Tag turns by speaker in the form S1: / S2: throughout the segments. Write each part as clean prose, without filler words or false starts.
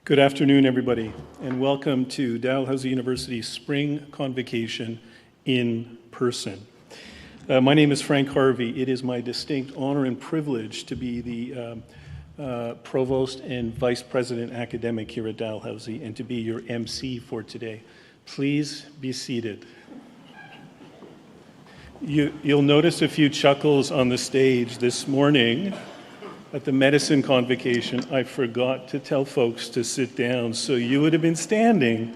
S1: Good afternoon, everybody, and welcome to Dalhousie University's Spring Convocation in person. My name is Frank Harvey. It is my distinct honor and privilege to be the Provost and Vice President Academic here at Dalhousie and to be your MC for today. Please be seated. You'll notice a few chuckles on the stage this morning. At the medicine convocation, I forgot to tell folks to sit down, so you would have been standing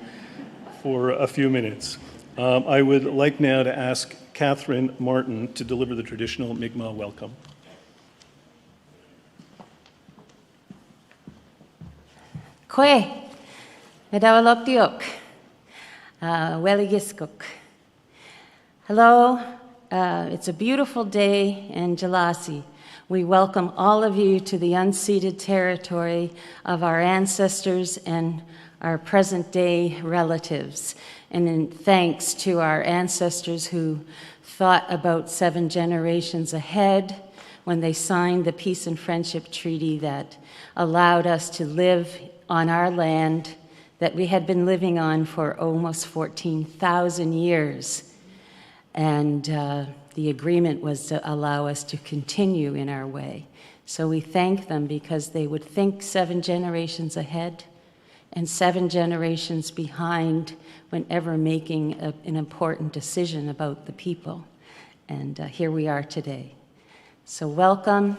S1: for a few minutes. I would like now to ask Catherine Martin to deliver the traditional Mi'kmaq welcome.
S2: Kwe, medawaloktiok, weligiskuk. Hello, it's a beautiful day in Dalhousie. We welcome all of you to the unceded territory of our ancestors and our present-day relatives. And in thanks to our ancestors who thought about 7 generations ahead when they signed the Peace and Friendship Treaty that allowed us to live on our land that we had been living on for almost 14,000 years. And the agreement was to allow us to continue in our way. So we thank them because they would think 7 generations ahead and 7 generations behind whenever making an important decision about the people. And here we are today. So welcome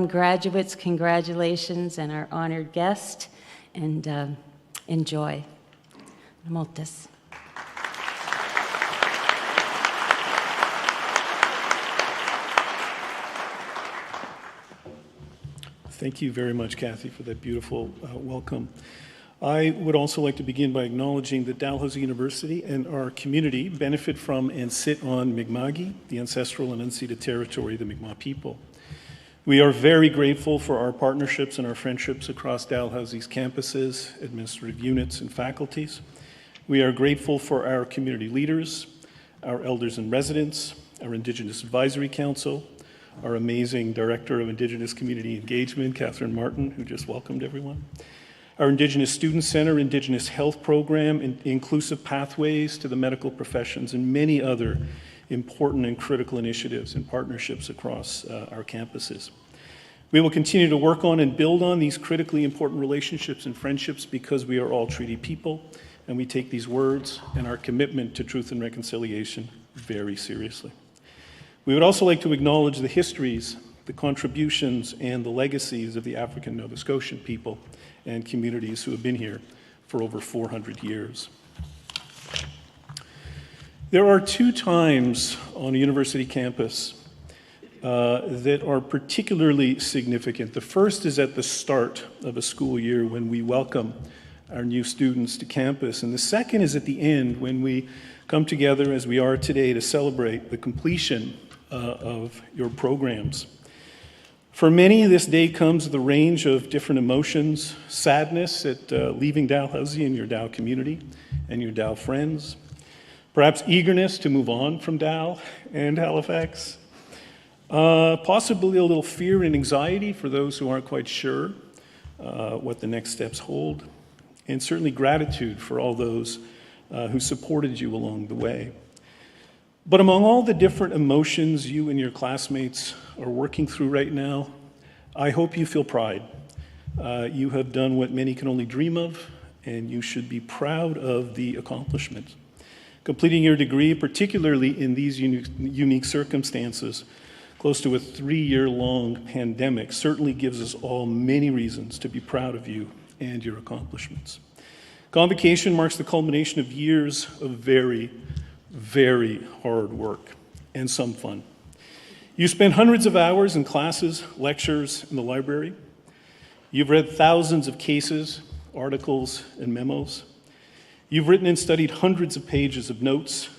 S2: graduates, congratulations, and our honored guest, and enjoy. Moltes.
S1: Thank you very much, Kathy, for that beautiful welcome. I would also like to begin by acknowledging that Dalhousie University and our community benefit from and sit on Mi'kma'ki, the ancestral and unceded territory of the Mi'kmaq people. We are very grateful for our partnerships and our friendships across Dalhousie's campuses, administrative units, and faculties. We are grateful for our community leaders, our elders and residents, our Indigenous Advisory Council, our amazing Director of Indigenous Community Engagement, Catherine Martin, who just welcomed everyone, our Indigenous Student Center, Indigenous Health Program, Inclusive Pathways to the Medical Professions, and many other important and critical initiatives and partnerships across our campuses. We will continue to work on and build on these critically important relationships and friendships because we are all treaty people, and we take these words and our commitment to truth and reconciliation very seriously. We would also like to acknowledge the histories, the contributions, and the legacies of the African Nova Scotian people and communities who have been here for over 400 years. There are 2 times on a university campus that are particularly significant. The first is at the start of a school year when we welcome our new students to campus, and the second is at the end when we come together as we are today to celebrate the completion of your programs. For many, this day comes with a range of different emotions: sadness at leaving Dalhousie and your Dal community and your Dal friends, perhaps eagerness to move on from Dal and Halifax, possibly a little fear and anxiety for those who aren't quite sure what the next steps hold, and certainly gratitude for all those who supported you along the way. But among all the different emotions you and your classmates are working through right now, I hope you feel pride. You have done what many can only dream of, and you should be proud of the accomplishment. Completing your degree, particularly in these unique circumstances, close to a 3-year-long pandemic, certainly gives us all many reasons to be proud of you and your accomplishments. Convocation marks the culmination of years of very hard work and some fun. You spent hundreds of hours in classes, lectures, in the library. You've read thousands of cases, articles, and memos. You've written and studied hundreds of pages of notes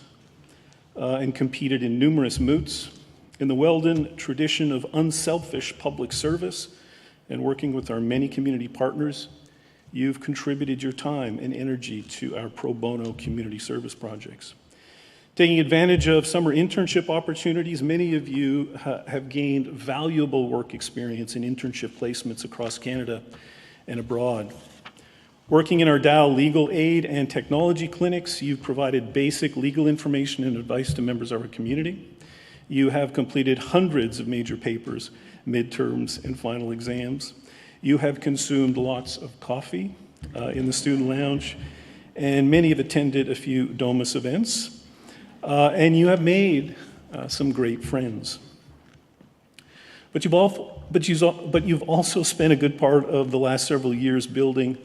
S1: and competed in numerous moots. In the well-done tradition of unselfish public service and working with our many community partners, you've contributed your time and energy to our pro bono community service projects. Taking advantage of summer internship opportunities, many of you have gained valuable work experience in internship placements across Canada and abroad. Working in our Dal legal aid and technology clinics, you've provided basic legal information and advice to members of our community. You have completed hundreds of major papers, midterms, and final exams. You have consumed lots of coffee in the student lounge, and many have attended a few Domus events. And you have made some great friends. But you've also spent a good part of the last several years building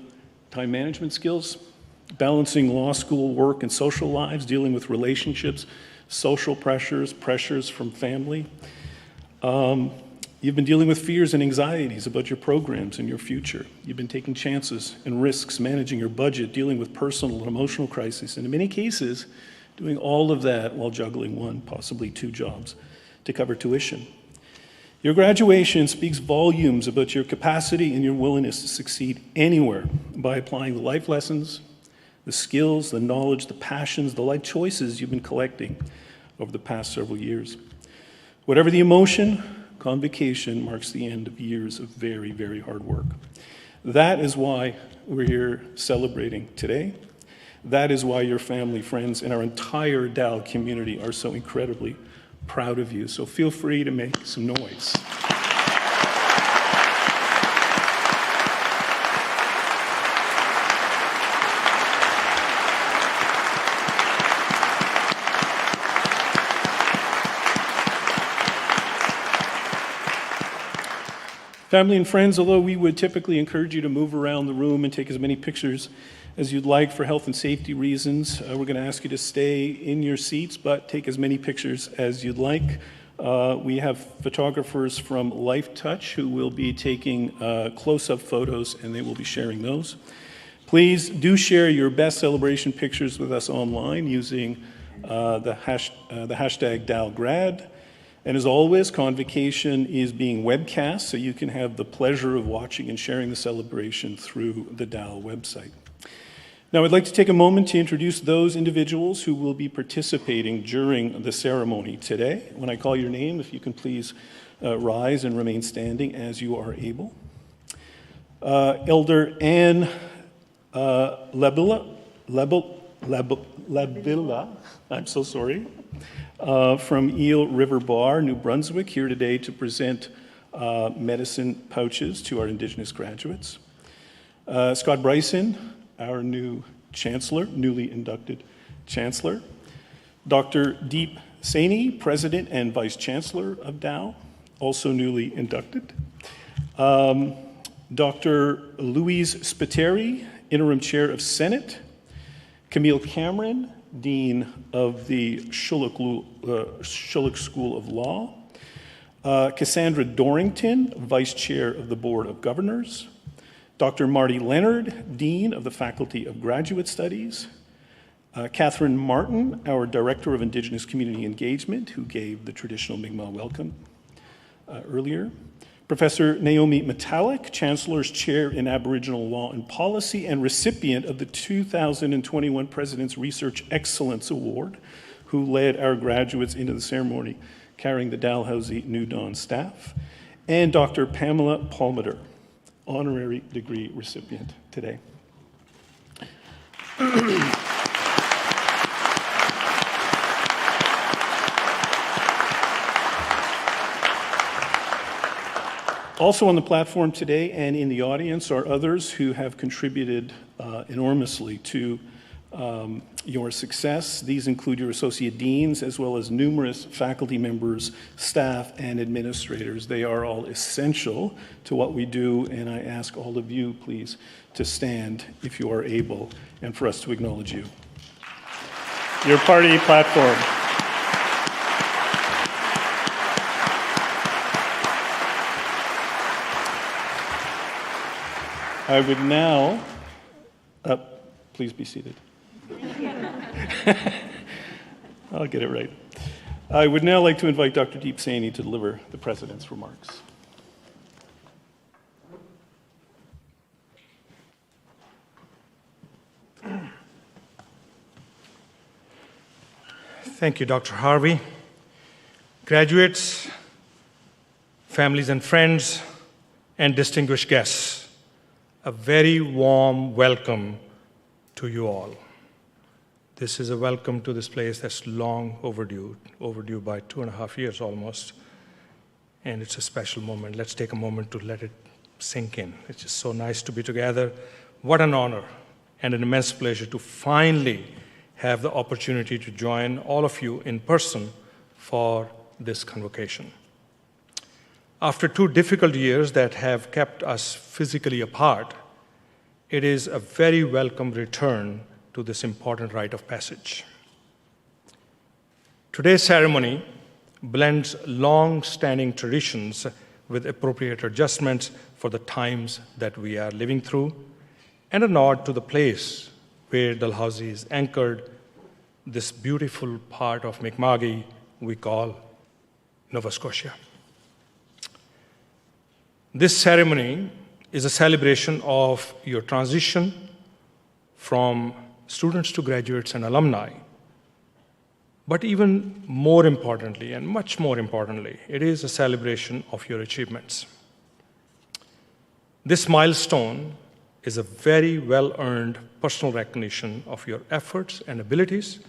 S1: time management skills, balancing law school work and social lives, dealing with relationships, social pressures from family. You've been dealing with fears and anxieties about your programs and your future. You've been taking chances and risks, managing your budget, dealing with personal and emotional crises, and in many cases, doing all of that while juggling one, possibly two jobs to cover tuition. Your graduation speaks volumes about your capacity and your willingness to succeed anywhere by applying the life lessons, the skills, the knowledge, the passions, the life choices you've been collecting over the past several years. Whatever the emotion, Convocation marks the end of years of very, very hard work. That is why we're here celebrating today. That is why your family, friends, and our entire Dal community are so incredibly proud of you. So feel free to make some noise. Family and friends, although we would typically encourage you to move around the room and take as many pictures as you'd like for health and safety reasons, we're going to ask you to stay in your seats, but take as many pictures as you'd like. We have photographers from Life Touch who will be taking close-up photos, and they will be sharing those. Please do share your best celebration pictures with us online using the hashtag DalGrad. And as always, Convocation is being webcast, so you can have the pleasure of watching and sharing the celebration through the Dal website. Now, I'd like to take a moment to introduce those individuals who will be participating during the ceremony today. When I call your name, if you can please rise and remain standing as you are able. Elder Anne Labilla, I'm so sorry, from Eel River Bar, New Brunswick, here today to present medicine pouches to our Indigenous graduates. Scott Bryson, our new Chancellor, newly inducted Chancellor. Dr. Deep Saini, President and Vice Chancellor of Dal, also newly inducted. Dr. Louise Spiteri, Interim Chair of Senate. Camille Cameron, Dean of the Schulich School of Law. Cassandra Dorrington, Vice Chair of the Board of Governors. Dr. Marty Leonard, Dean of the Faculty of Graduate Studies. Catherine Martin, our Director of Indigenous Community Engagement, who gave the traditional Mi'kmaq welcome earlier. Professor Naomi Metallic, Chancellor's Chair in Aboriginal Law and Policy and recipient of the 2021 President's Research Excellence Award, who led our graduates into the ceremony carrying the Dalhousie New Dawn staff. And Dr. Pamela Palmater, honorary degree recipient today. Also on the platform today and in the audience are others who have contributed enormously to your success. These include your associate deans, as well as numerous faculty members, staff, and administrators. They are all essential to what we do, and I ask all of you, please, to stand if you are able, and for us to acknowledge you. Your party platform. I would now, please be seated. I'll get it right. I would now like to invite Dr. Deep Saini to deliver the President's remarks.
S3: Thank you, Dr. Harvey. Graduates, families and friends, and distinguished guests, a very warm welcome to you all. This is a welcome to this place that's long overdue by 2.5 years almost. And it's a special moment. Let's take a moment to let it sink in. It's just so nice to be together. What an honor and an immense pleasure to finally have the opportunity to join all of you in person for this convocation. After 2 difficult years that have kept us physically apart, it is a very welcome return to this important rite of passage. Today's ceremony blends long-standing traditions with appropriate adjustments for the times that we are living through, and a nod to the place where Dalhousie is anchored, this beautiful part of Mi'kma'ki we call Nova Scotia. This ceremony is a celebration of your transition from students to graduates and alumni. But even more importantly, and much more importantly, it is a celebration of your achievements. This milestone is a very well-earned personal recognition of your efforts and abilities,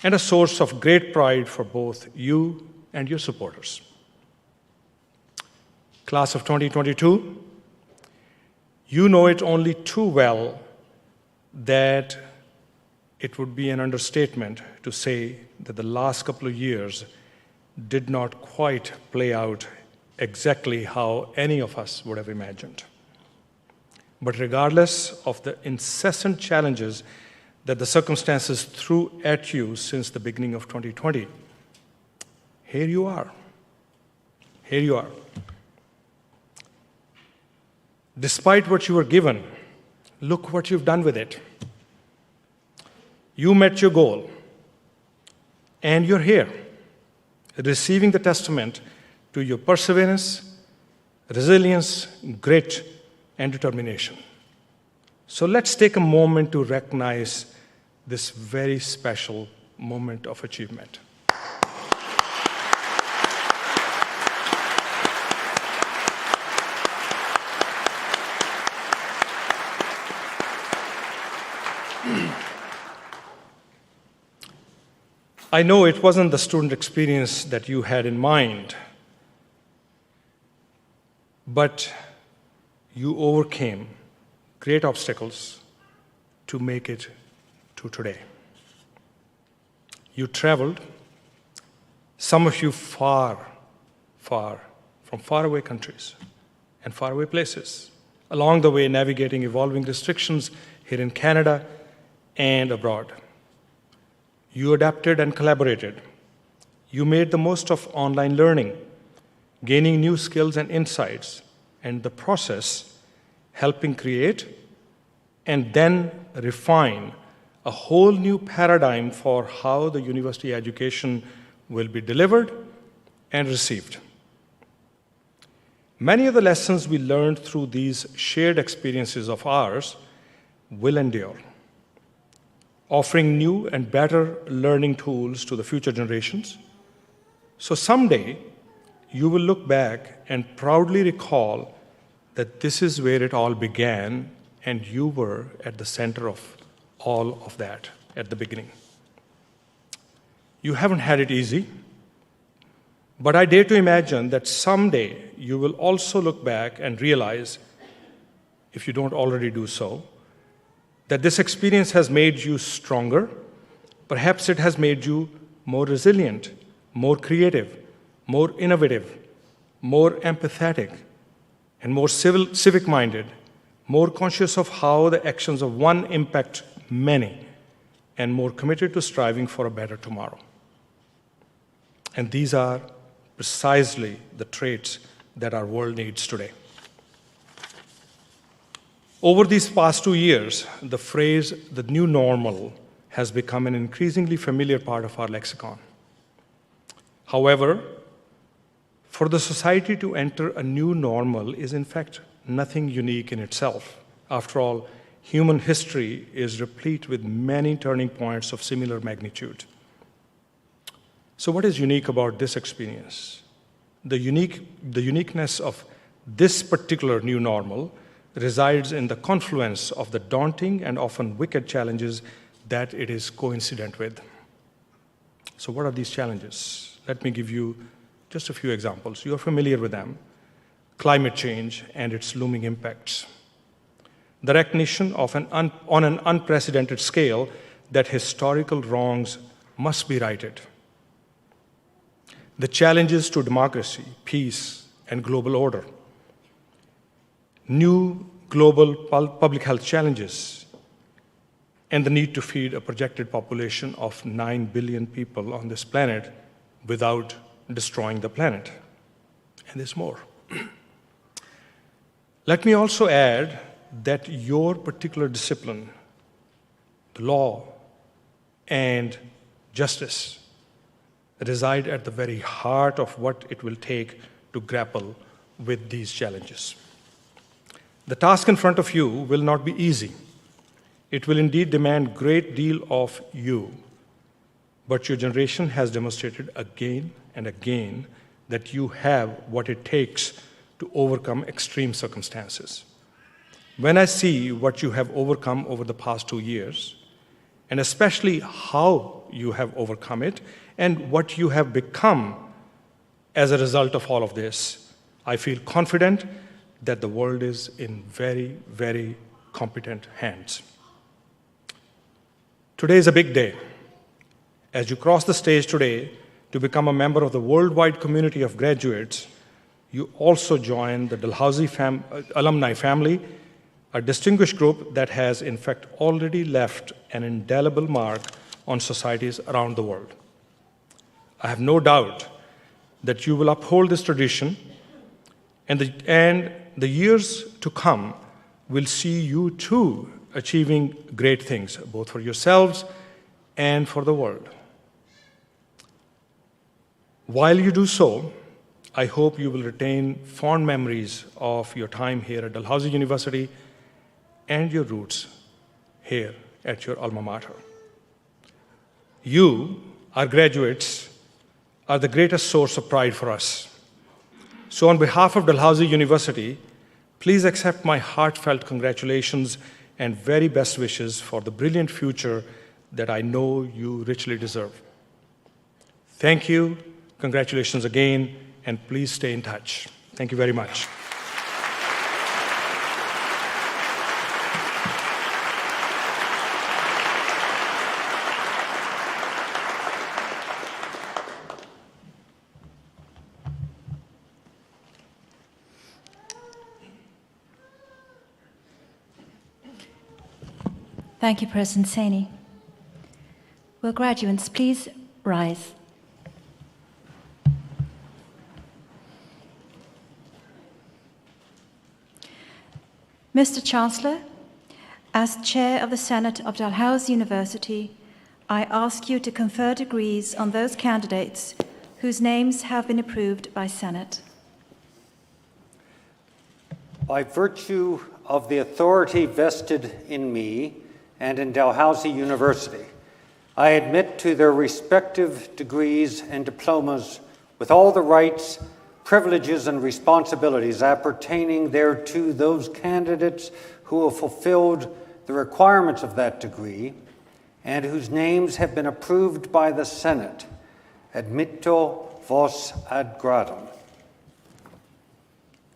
S3: and a source of great pride for both you and your supporters. Class of 2022, you know it only too well that it would be an understatement to say that the last couple of years did not quite play out exactly how any of us would have imagined. But regardless of the incessant challenges that the circumstances threw at you since the beginning of 2020, here you are. Here you are. Despite what you were given, look what you've done with it. You met your goal, and you're here, receiving the testament to your perseverance, resilience, grit, and determination. So let's take a moment to recognize this very special moment of achievement. I know it wasn't the student experience that you had in mind, but you overcame great obstacles to make it to today. You traveled, some of you far, far, from faraway countries and faraway places, along the way navigating evolving restrictions here in Canada and abroad. You adapted and collaborated. You made the most of online learning, gaining new skills and insights, and the process helping create and then refine a whole new paradigm for how the university education will be delivered and received. Many of the lessons we learned through these shared experiences of ours will endure, offering new and better learning tools to the future generations. So someday, you will look back and proudly recall that this is where it all began, and you were at the center of all of that at the beginning. You haven't had it easy, but I dare to imagine that someday you will also look back and realize, if you don't already do so, that this experience has made you stronger. Perhaps it has made you more resilient, more creative, more innovative, more empathetic, and more civic-minded, more conscious of how the actions of one impact many, and more committed to striving for a better tomorrow. And these are precisely the traits that our world needs today. Over these past 2 years, the phrase, the new normal, has become an increasingly familiar part of our lexicon. However, for the society to enter a new normal is in fact nothing unique in itself. After all, human history is replete with many turning points of similar magnitude. So what is unique about this experience? The uniqueness of this particular new normal resides in the confluence of the daunting and often wicked challenges that it is coincident with. So what are these challenges? Let me give you just a few examples. You are familiar with them. Climate change and its looming impacts. The recognition of on an unprecedented scale that historical wrongs must be righted. The challenges to democracy, peace, and global order. New global public health challenges, and the need to feed a projected population of 9 billion people on this planet without destroying the planet. And there's more. Let me also add that your particular discipline, the law and justice, reside at the very heart of what it will take to grapple with these challenges. The task in front of you will not be easy. It will indeed demand a great deal of you, but your generation has demonstrated again and again that you have what it takes to overcome extreme circumstances. When I see what you have overcome over the past 2 years, and especially how you have overcome it, and what you have become as a result of all of this, I feel confident that the world is in very, very competent hands. Today is a big day. As you cross the stage today to become a member of the worldwide community of graduates, you also join the Dalhousie alumni family, a distinguished group that has in fact already left an indelible mark on societies around the world. I have no doubt that you will uphold this tradition, and the years to come will see you too achieving great things, both for yourselves and for the world. While you do so, I hope you will retain fond memories of your time here at Dalhousie University and your roots here at your alma mater. You, our graduates, are the greatest source of pride for us. So on behalf of Dalhousie University, please accept my heartfelt congratulations and very best wishes for the brilliant future that I know you richly deserve. Thank you, congratulations again, and please stay in touch. Thank you very much.
S4: Thank you, President Saini. Will graduates please rise? Mr. Chancellor, as Chair of the Senate of Dalhousie University, I ask you to confer degrees on those candidates whose names have been approved by Senate.
S5: By virtue of the authority vested in me and in Dalhousie University, I admit to their respective degrees and diplomas with all the rights, privileges, and responsibilities appertaining thereto those candidates who have fulfilled the requirements of that degree and whose names have been approved by the Senate. Admitto vos ad gradum.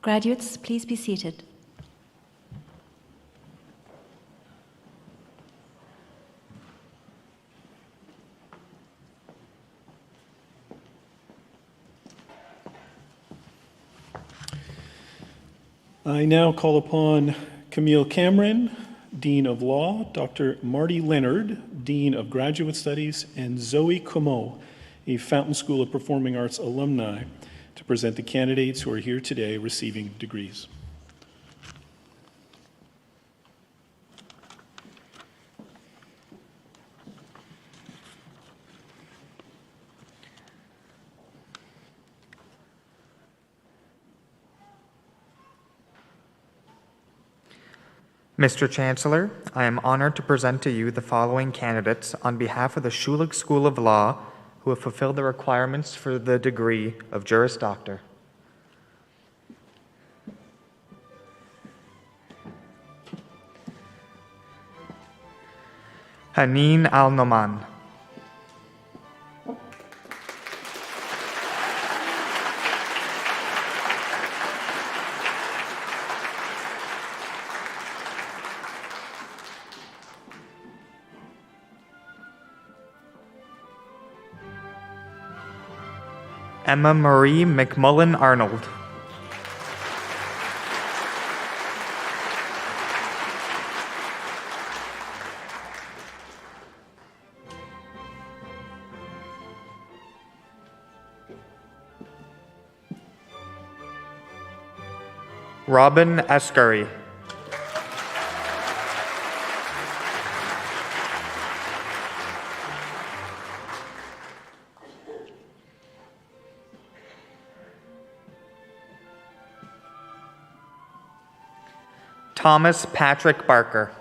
S4: Graduates, please be seated.
S1: I now call upon Camille Cameron, Dean of Law, Dr. Marty Leonard, Dean of Graduate Studies, and Zoe Comeau, a Fountain School of Performing Arts alumni, to present the candidates who are here today receiving degrees.
S6: Mr. Chancellor, I am honored to present to you the following candidates on behalf of the Schulich School of Law who have fulfilled the requirements for the degree of Juris Doctor. Haneen Al-Noman. Emma Marie McMullen Arnold. Robin Escurry. Thomas Patrick Barker.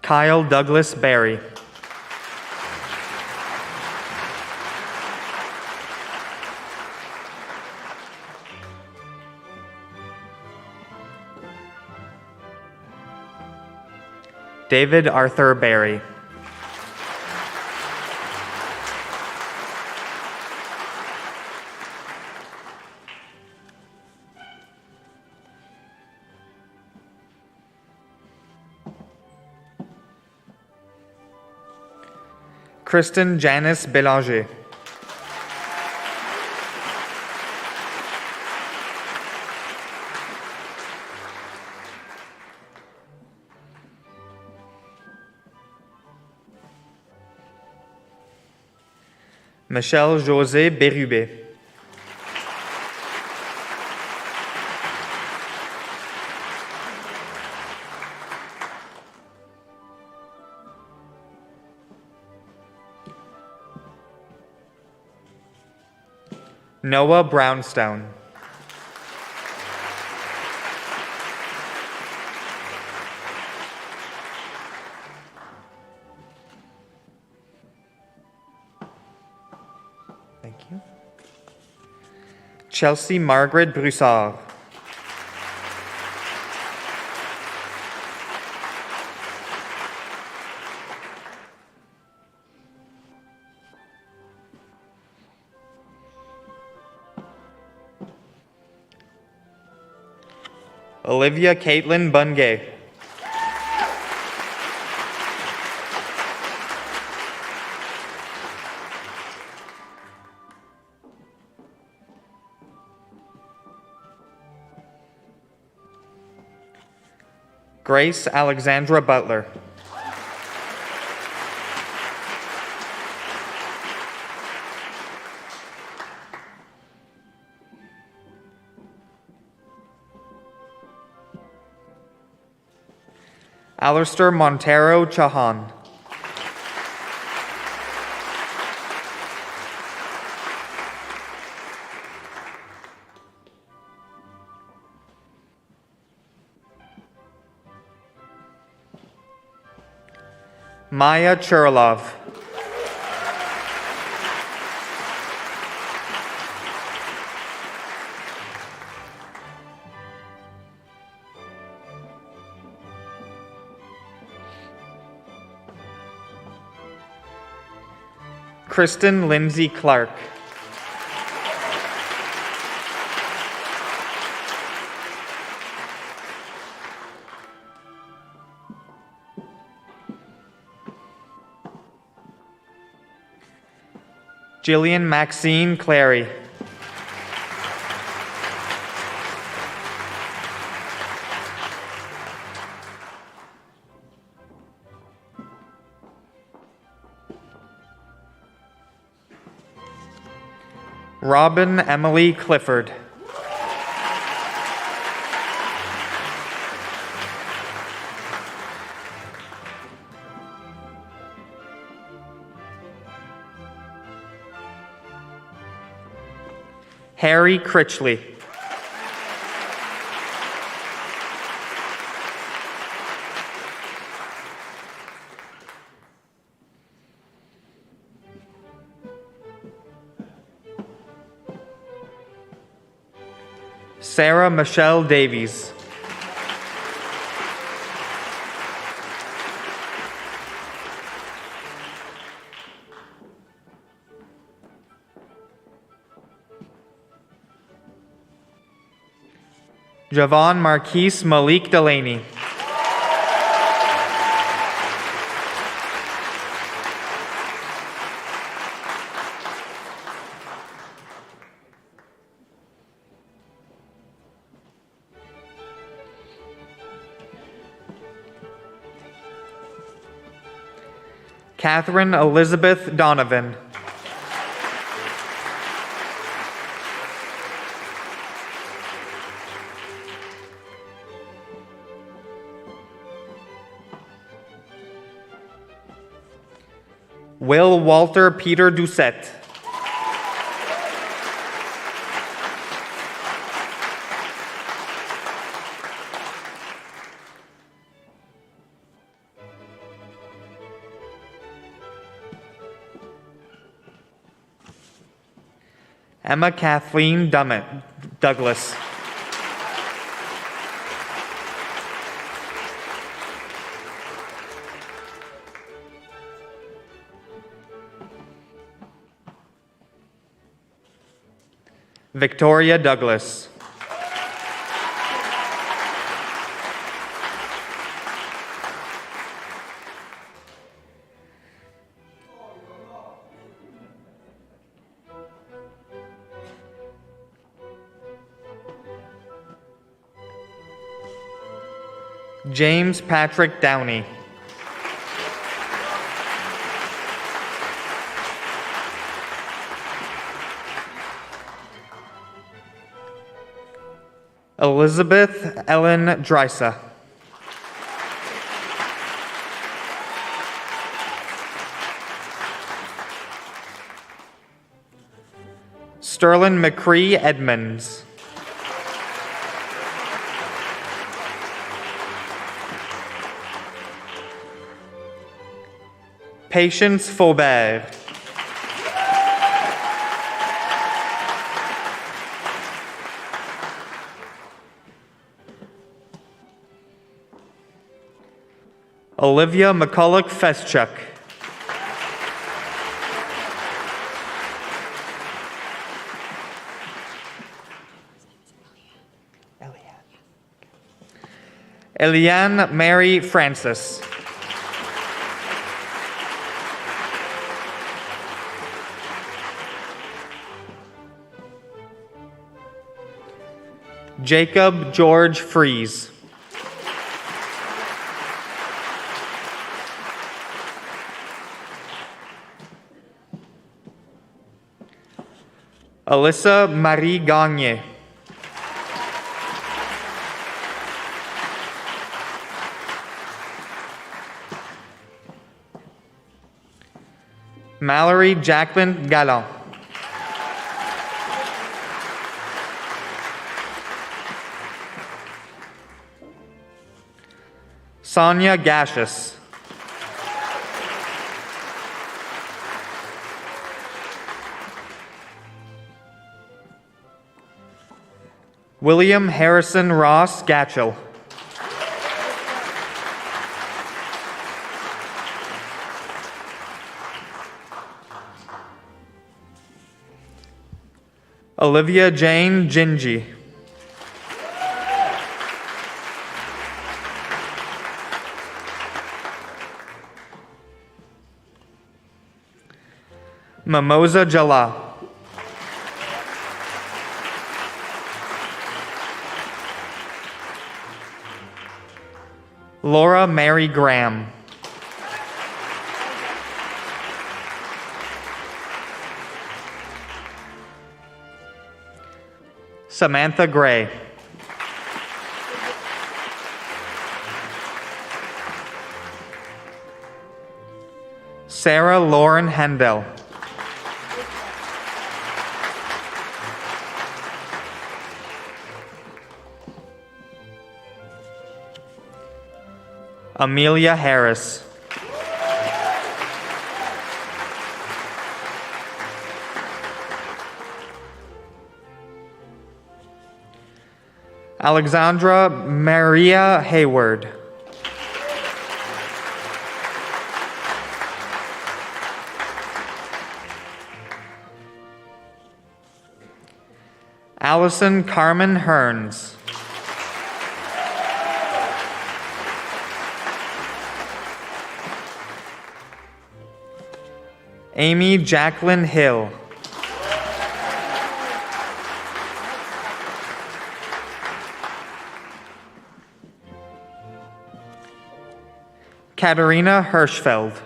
S6: Kyle Douglas Barry. David Arthur Barry. Kristen Janice Bélanger. Michel José Bérubé. Noah Brownstone. Thank you. Chelsea Margaret Broussard. Olivia Caitlin Bungay. Grace Alexandra Butler. Alistair Montero Chahan. Maya Churlov. Kristen Lindsay Clark. Jillian Maxine Clary. Robin Emily Clifford. Harry Critchley. Sarah Michelle Davies. Javon Marquise Malik Delaney. Catherine Elizabeth Donovan. Will Walter Peter Doucette. Emma Kathleen Douglas. Victoria Douglas. James Patrick Downey. Elizabeth Ellen Drysa. Sterling McCree Edmonds. Patience Faubert. Olivia McCulloch Feschuk. Eliane Mary Francis. Jacob George Fries. Alyssa Marie Gagne. Mallory Jacqueline Gallant. Sonia Gashis. William Harrison Ross Gatchell. Olivia Jane Gingy. Mimosa Jala. Laura Mary Graham. Samantha Gray. Sarah Lauren Hendel. Amelia Harris. Alexandra Maria Hayward. Allison Carmen Hearns. Amy Jacqueline Hill. Katerina Hirschfeld.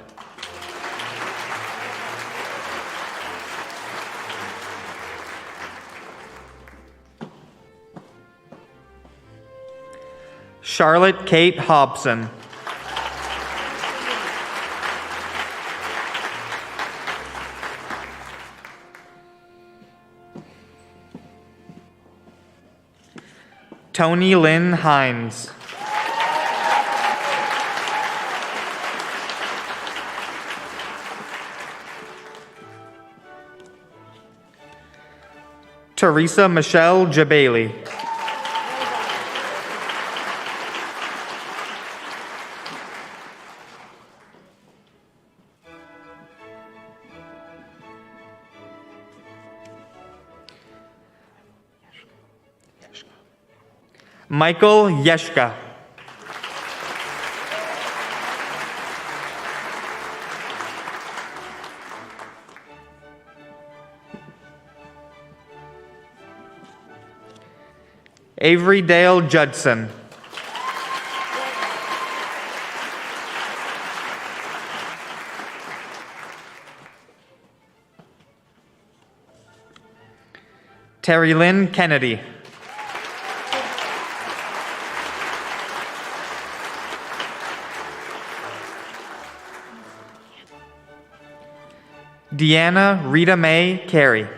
S6: Charlotte Kate Hobson. Tony Lynn Hines. Teresa Michelle Jabali. Michael Yeshka. Avery Dale Judson. Terry Lynn Kennedy. Deanna Rita Mae Carey.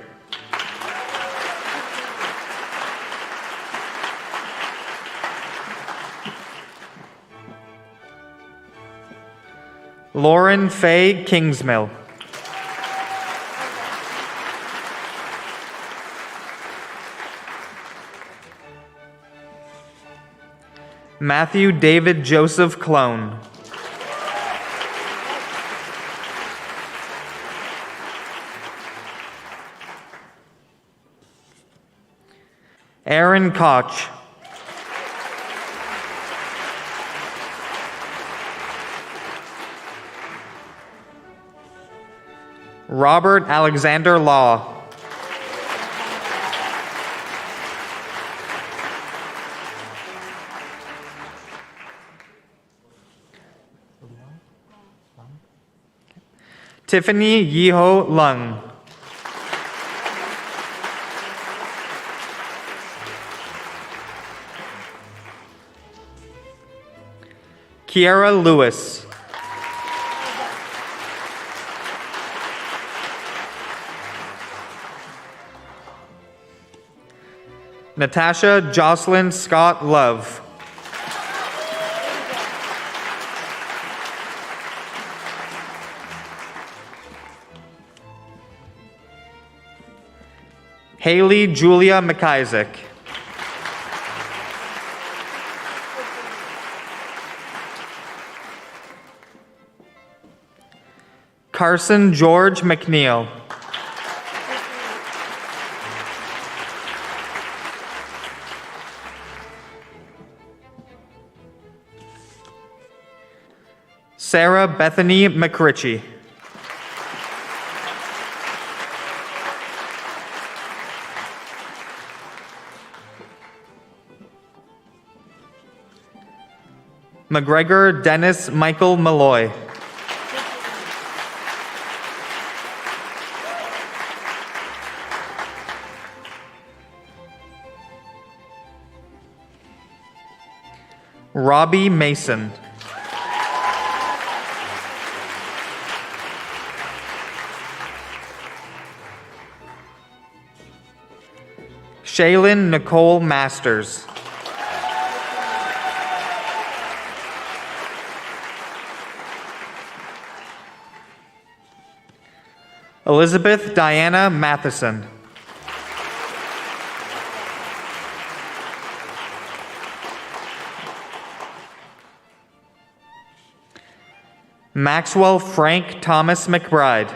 S6: Lauren Faye Kingsmill. Matthew David Joseph Clone. Aaron Koch. Robert Alexander Law. Tiffany Yeho Lung. Kiara Lewis. Natasha Jocelyn Scott Love. Haley Julia McIsaac. Carson George McNeil. Sarah Bethany McRitchie. McGregor Dennis Michael Malloy. Robbie Mason. Shaylin Nicole Masters. Elizabeth Diana Matheson. Maxwell Frank Thomas McBride.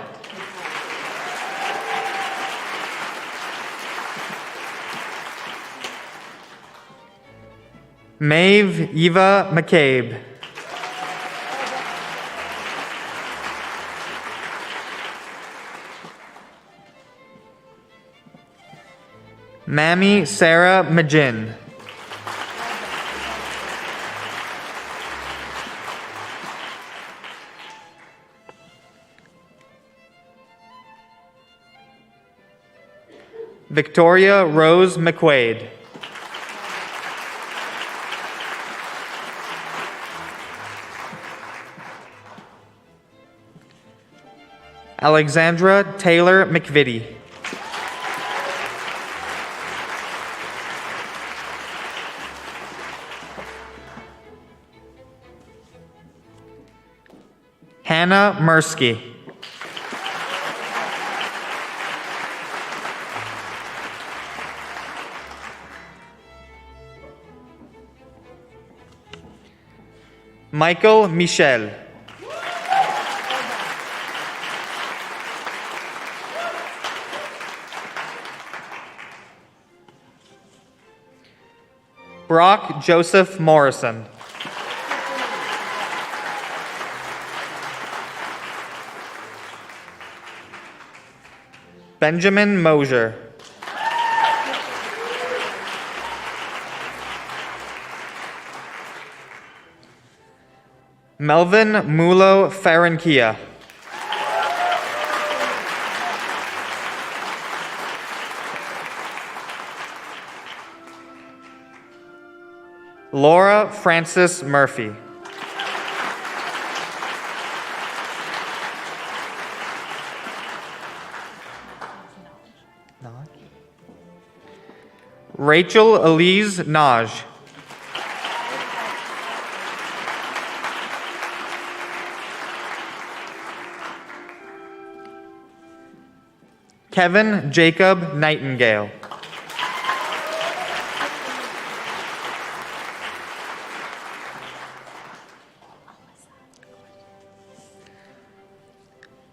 S6: Maeve Eva McCabe. Mammy Sarah Majin. Victoria Rose McQuaid. Alexandra Taylor McVitie. Hannah Mursky. Michael Michel. Brock Joseph Morrison. Benjamin Mosier. Melvin Mulo Farankia. Laura Frances Murphy. Rachel Elise Naj. Kevin Jacob Nightingale.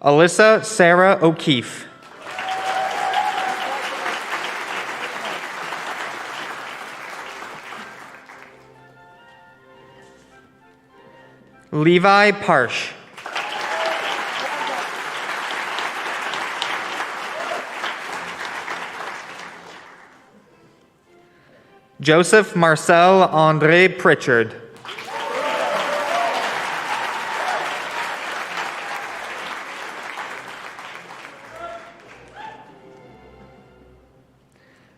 S6: Alyssa Sarah O'Keefe. Levi Parsh. Joseph Marcel Andre Pritchard.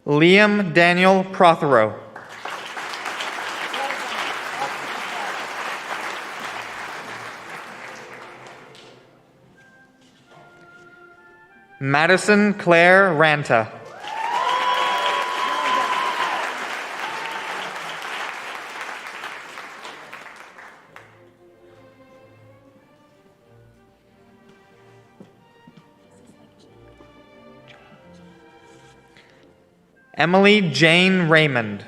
S6: Liam Daniel Prothero. Madison Claire Ranta. Emily Jane Raymond.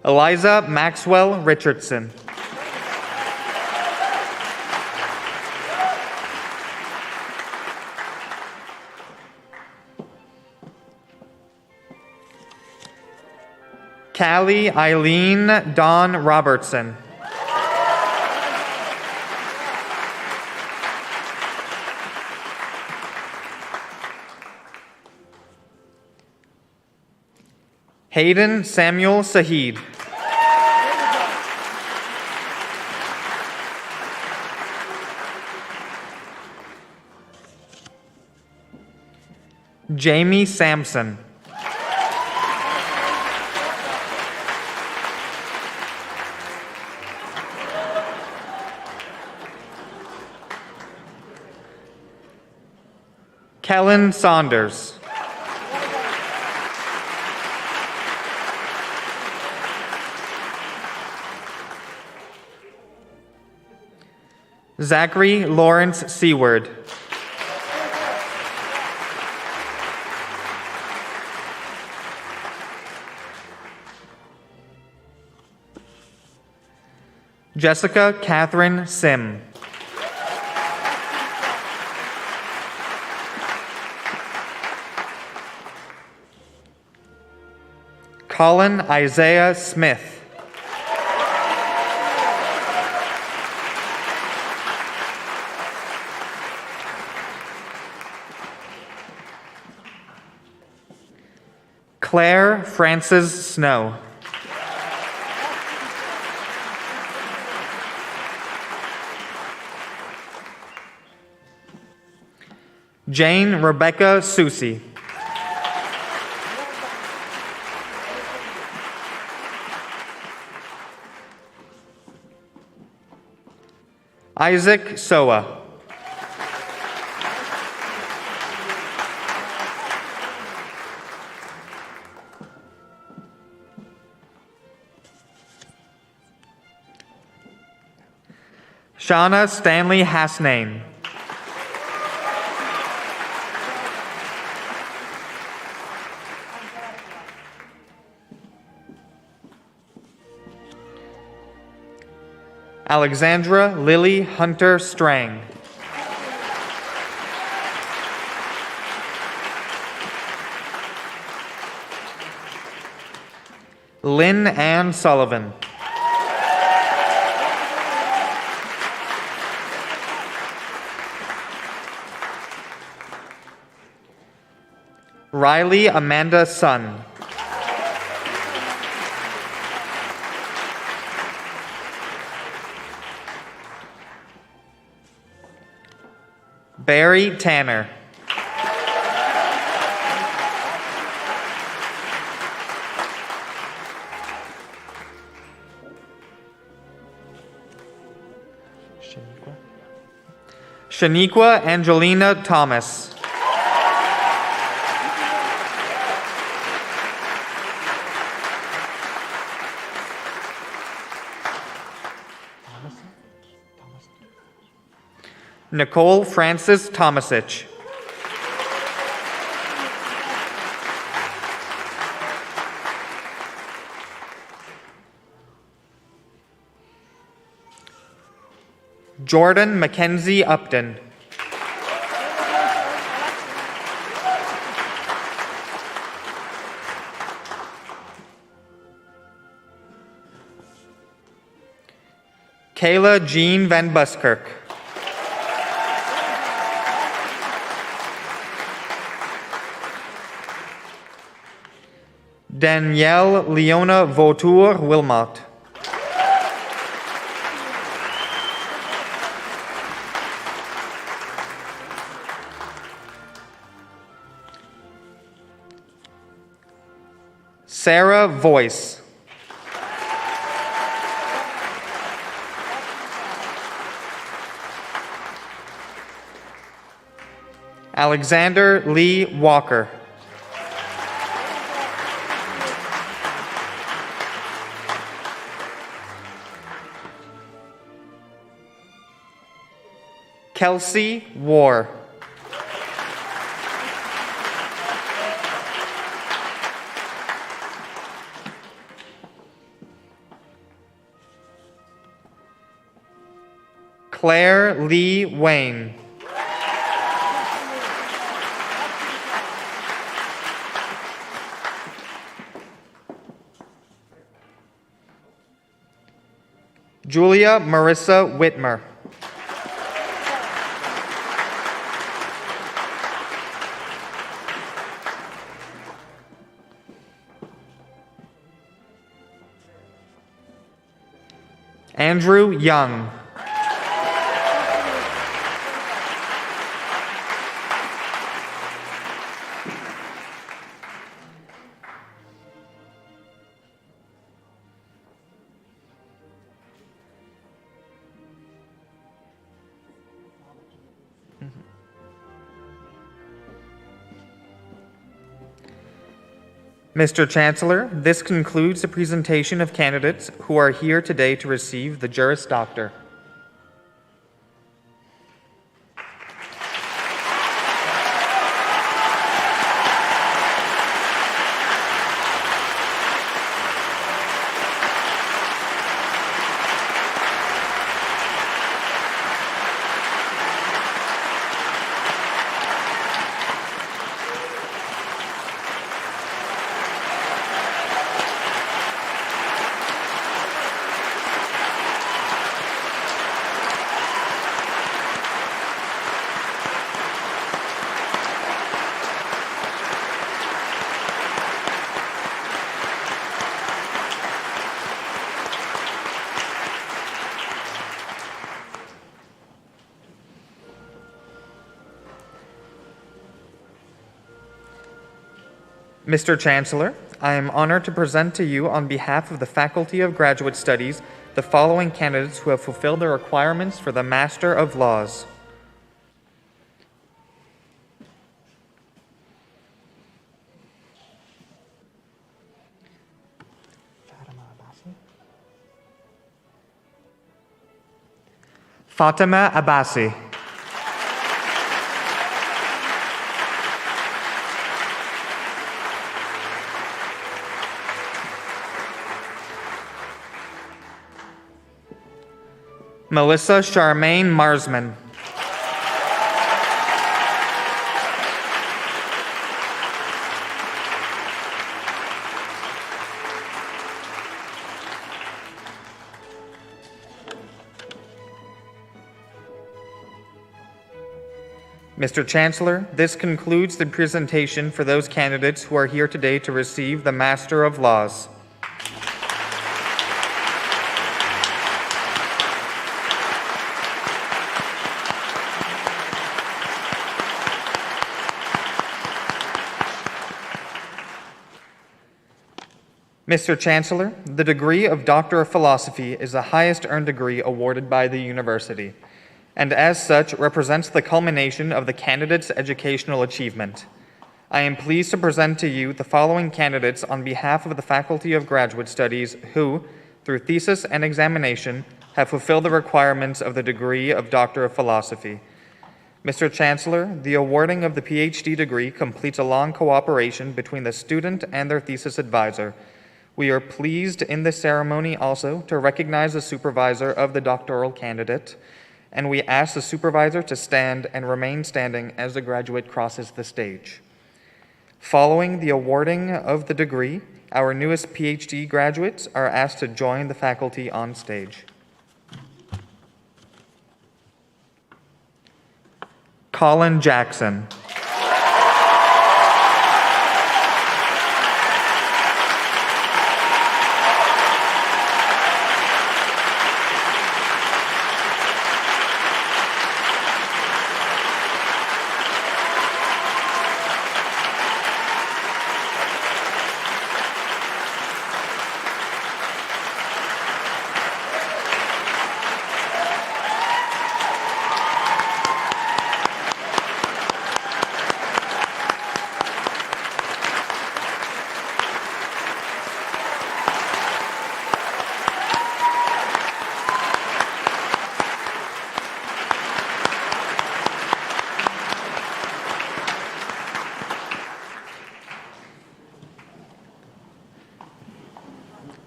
S6: Eliza Maxwell Richardson. Callie Eileen Dawn Robertson. Hayden Samuel Sahid. Jamie Sampson. Kellen Saunders. Zachary Lawrence Seward. Jessica Catherine Sim. Colin Isaiah Smith. Claire Frances Snow. Jane Rebecca Susi. Isaac Soa. Shauna Stanley Hasnain. Alexandra Lily Hunter Strang. Lynn Ann Sullivan. Riley Amanda Sun. Barry Tanner. Shaniqua Angelina Thomas. Nicole Francis Tomasich. Jordan Mackenzie Upton. Kayla Jean Van Buskirk. Danielle Leona Vautour Wilmot. Sarah Voice. Alexander Lee Walker. Kelsey War. Claire Lee Wayne. Julia Marissa Whitmer. Andrew Young. Mr. Chancellor, this concludes the presentation of candidates who are here today to receive the Juris Doctor. Mr. Chancellor, I am honored to present to you on behalf of the Faculty of Graduate Studies the following candidates who have fulfilled the requirements for the Master of Laws. Fatima Abbasi. Melissa Charmaine Marsman. Mr. Chancellor, this concludes the presentation for those candidates who are here today to receive the Master of Laws. Mr. Chancellor, the degree of Doctor of Philosophy is the highest earned degree awarded by the university, and as such represents the culmination of the candidate's educational achievement. I am pleased to present to you the following candidates on behalf of the Faculty of Graduate Studies who, through thesis and examination, have fulfilled the requirements of the degree of Doctor of Philosophy. Mr. Chancellor, the awarding of the PhD degree completes a long cooperation between the student and their thesis advisor. We are pleased in this ceremony also to recognize the supervisor of the doctoral candidate, and we ask the supervisor to stand and remain standing as the graduate crosses the stage. Following the awarding of the degree, our newest PhD graduates are asked to join the faculty on stage. Colin Jackson.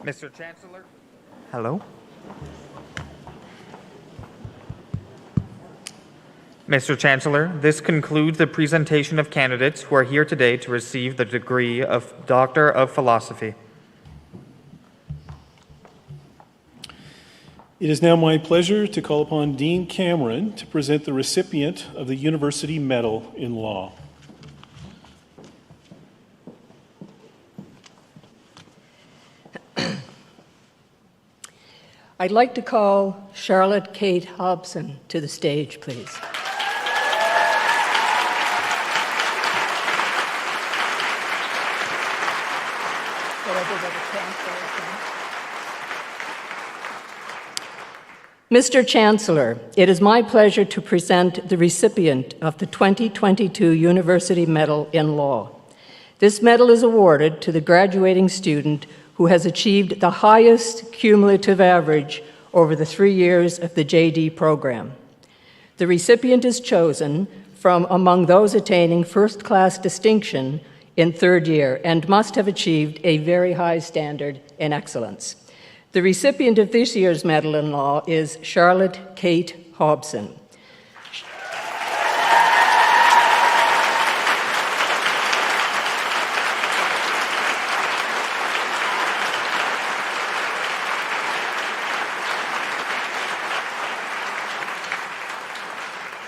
S6: Mr. Chancellor. Hello. Mr. Chancellor, this concludes the presentation of candidates who are here today to receive the degree of Doctor of Philosophy.
S1: It is now my pleasure to call upon Dean Cameron to present the recipient of the University Medal in Law.
S7: I'd like to call Charlotte Kate Hobson to the stage, please. Mr. Chancellor, it is my pleasure to present the recipient of the 2022 University Medal in Law. This medal is awarded to the graduating student who has achieved the highest cumulative average over the 3 years of the JD program. The recipient is chosen from among those attaining first-class distinction in third year and must have achieved a very high standard in excellence. The recipient of this year's Medal in Law is Charlotte Kate Hobson.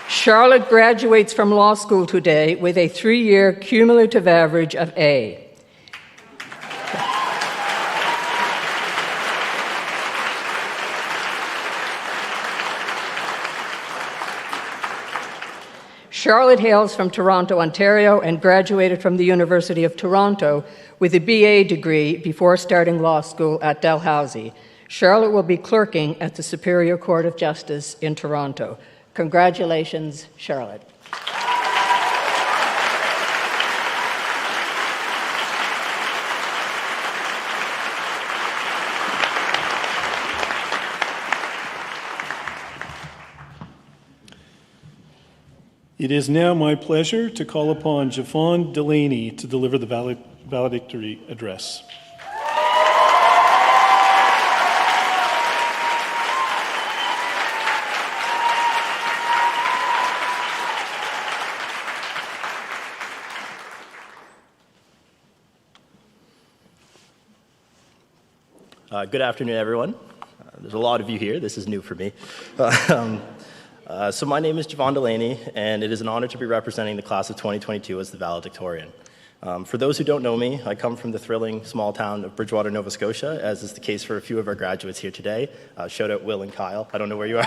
S7: Charlotte graduates from law school today with a 3-year cumulative average of A. Charlotte hails from Toronto, Ontario, and graduated from the University of Toronto with a BA degree before starting law school at Dalhousie. Charlotte will be clerking at the Superior Court of Justice in Toronto. Congratulations, Charlotte.
S1: It is now my pleasure to call upon Javon Delaney to deliver the valedictory address.
S8: Good afternoon, everyone. There's a lot of you here. This is new for me. So my name is Javon Delaney, and it is an honor to be representing the class of 2022 as the valedictorian. For those who don't know me, I come from the thrilling small town of Bridgewater, Nova Scotia, as is the case for a few of our graduates here today. Shout out Will and Kyle. I don't know where you are.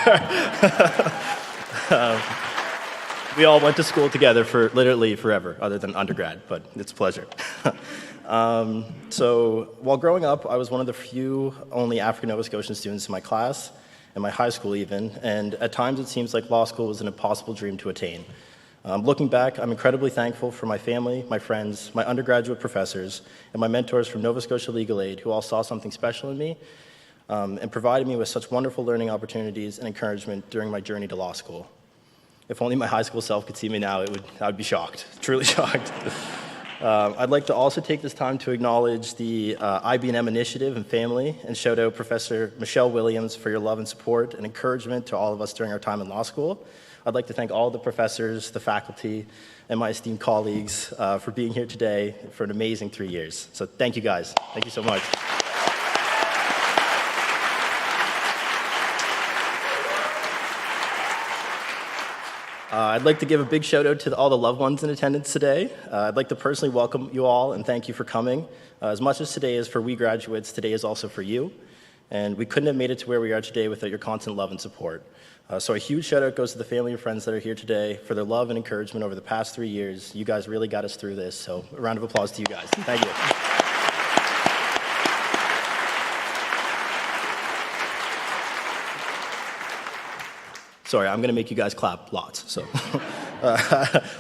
S8: We all went to school together for literally forever, other than undergrad, but it's a pleasure. So while growing up, I was one of the few only African Nova Scotian students in my class, in my high school even, and at times it seems like law school was an impossible dream to attain. Looking back, I'm incredibly thankful for my family, my friends, my undergraduate professors, and my mentors from Nova Scotia Legal Aid who all saw something special in me and provided me with such wonderful learning opportunities and encouragement during my journey to law school. If only my high school self could see me now, I would be shocked, truly shocked. I'd like to also take this time to acknowledge the IB&M initiative and family and shout out Professor Michelle Williams for your love and support and encouragement to all of us during our time in law school. I'd like to thank all the professors, the faculty, and my esteemed colleagues for being here today for an amazing 3 years. So thank you guys. Thank you so much. I'd like to give a big shout out to all the loved ones in attendance today. I'd like to personally welcome you all and thank you for coming. As much as today is for we graduates, today is also for you. And we couldn't have made it to where we are today without your constant love and support. So a huge shout out goes to the family and friends that are here today for their love and encouragement over the past 3 years. You guys really got us through this, so a round of applause to you guys. Thank you. Sorry, I'm going to make you guys clap lots. So,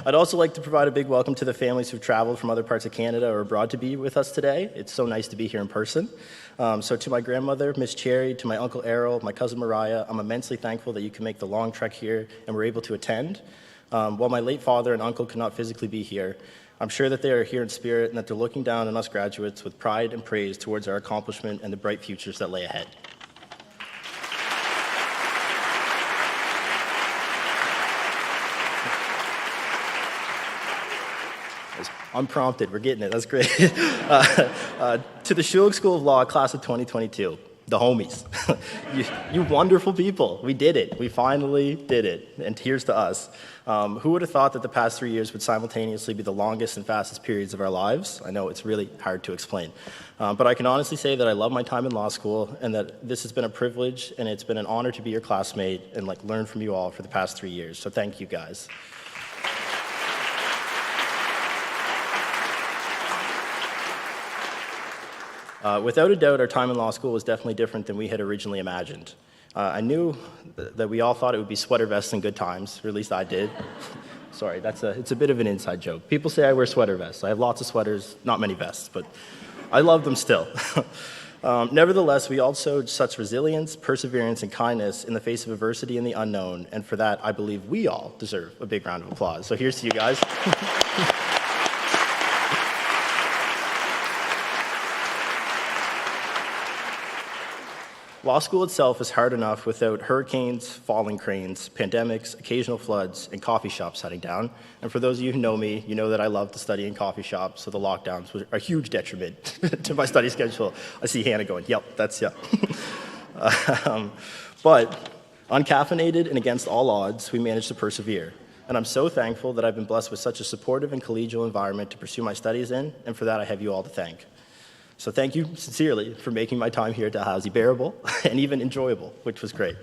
S8: I'd also like to provide a big welcome to the families who've traveled from other parts of Canada or abroad to be with us today. It's so nice to be here in person. So to my grandmother, Miss Cherry, to my Uncle Errol, my cousin Mariah, I'm immensely thankful that you can make the long trek here and were able to attend. While my late father and uncle could not physically be here, I'm sure that they are here in spirit and that they're looking down on us graduates with pride and praise towards our accomplishment and the bright futures that lay ahead. Unprompted, we're getting it, that's great. To the Schulich School of Law, class of 2022, the homies. you wonderful people, we did it. We finally did it, and here's to us. Who would have thought that the past 3 years would simultaneously be the longest and fastest periods of our lives? I know it's really hard to explain. But I can honestly say that I love my time in law school and that this has been a privilege and it's been an honor to be your classmate and learn from you all for the past 3 years. So thank you guys. Without a doubt, our time in law school was definitely different than we had originally imagined. I knew that we all thought it would be sweater vests and good times, or at least I did. Sorry, it's a bit of an inside joke. People say I wear sweater vests. I have lots of sweaters, not many vests, but I love them still. Nevertheless, we all showed such resilience, perseverance, and kindness in the face of adversity and the unknown, and for that, I believe we all deserve a big round of applause. So here's to you guys. Law school itself is hard enough without hurricanes, falling cranes, pandemics, occasional floods, and coffee shops shutting down. And for those of you who know me, you know that I love to study in coffee shops, so the lockdowns were a huge detriment to my study schedule. I see Hannah going, yep, that's yep. But uncaffeinated and against all odds, we managed to persevere. And I'm so thankful that I've been blessed with such a supportive and collegial environment to pursue my studies in, and for that I have you all to thank. So thank you sincerely for making my time here at Dalhousie bearable and even enjoyable, which was great.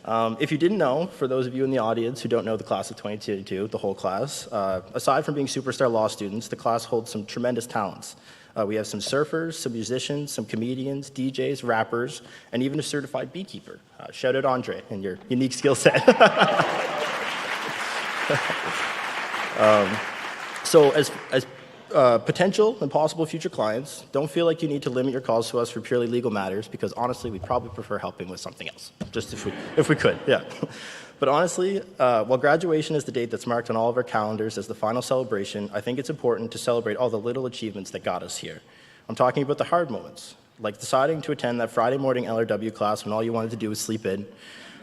S8: If you didn't know, for those of you in the audience who don't know the class of 2022, the whole class, aside from being superstar law students, the class holds some tremendous talents. We have some surfers, some musicians, some comedians, DJs, rappers, and even a certified beekeeper. Shout out Andre and your unique skill set. So as potential and possible future clients, don't feel like you need to limit your calls to us for purely legal matters, because honestly, we'd probably prefer helping with something else, just if we could, yeah. But honestly, while graduation is the date that's marked on all of our calendars as the final celebration, I think it's important to celebrate all the little achievements that got us here. I'm talking about the hard moments, like deciding to attend that Friday morning LRW class when all you wanted to do was sleep in,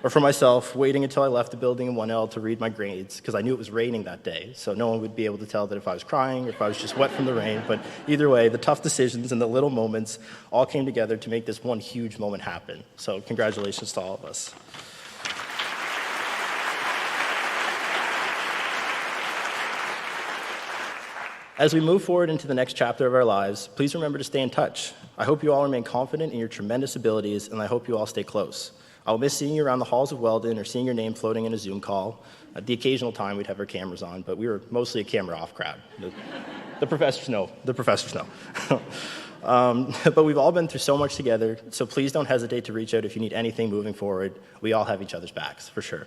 S8: or for myself, waiting until I left the building in 1L to read my grades, because I knew it was raining that day, so no one would be able to tell that if I was crying or if I was just wet from the rain. But either way, the tough decisions and the little moments all came together to make this one huge moment happen. So congratulations to all of us. As we move forward into the next chapter of our lives, please remember to stay in touch. I hope you all remain confident in your tremendous abilities, and I hope you all stay close. I'll miss seeing you around the halls of Weldon or seeing your name floating in a Zoom call. At the occasional time, we'd have our cameras on, but we were mostly a camera-off crowd. The professors know. The professors know. But we've all been through so much together, so please don't hesitate to reach out if you need anything moving forward. We all have each other's backs, for sure.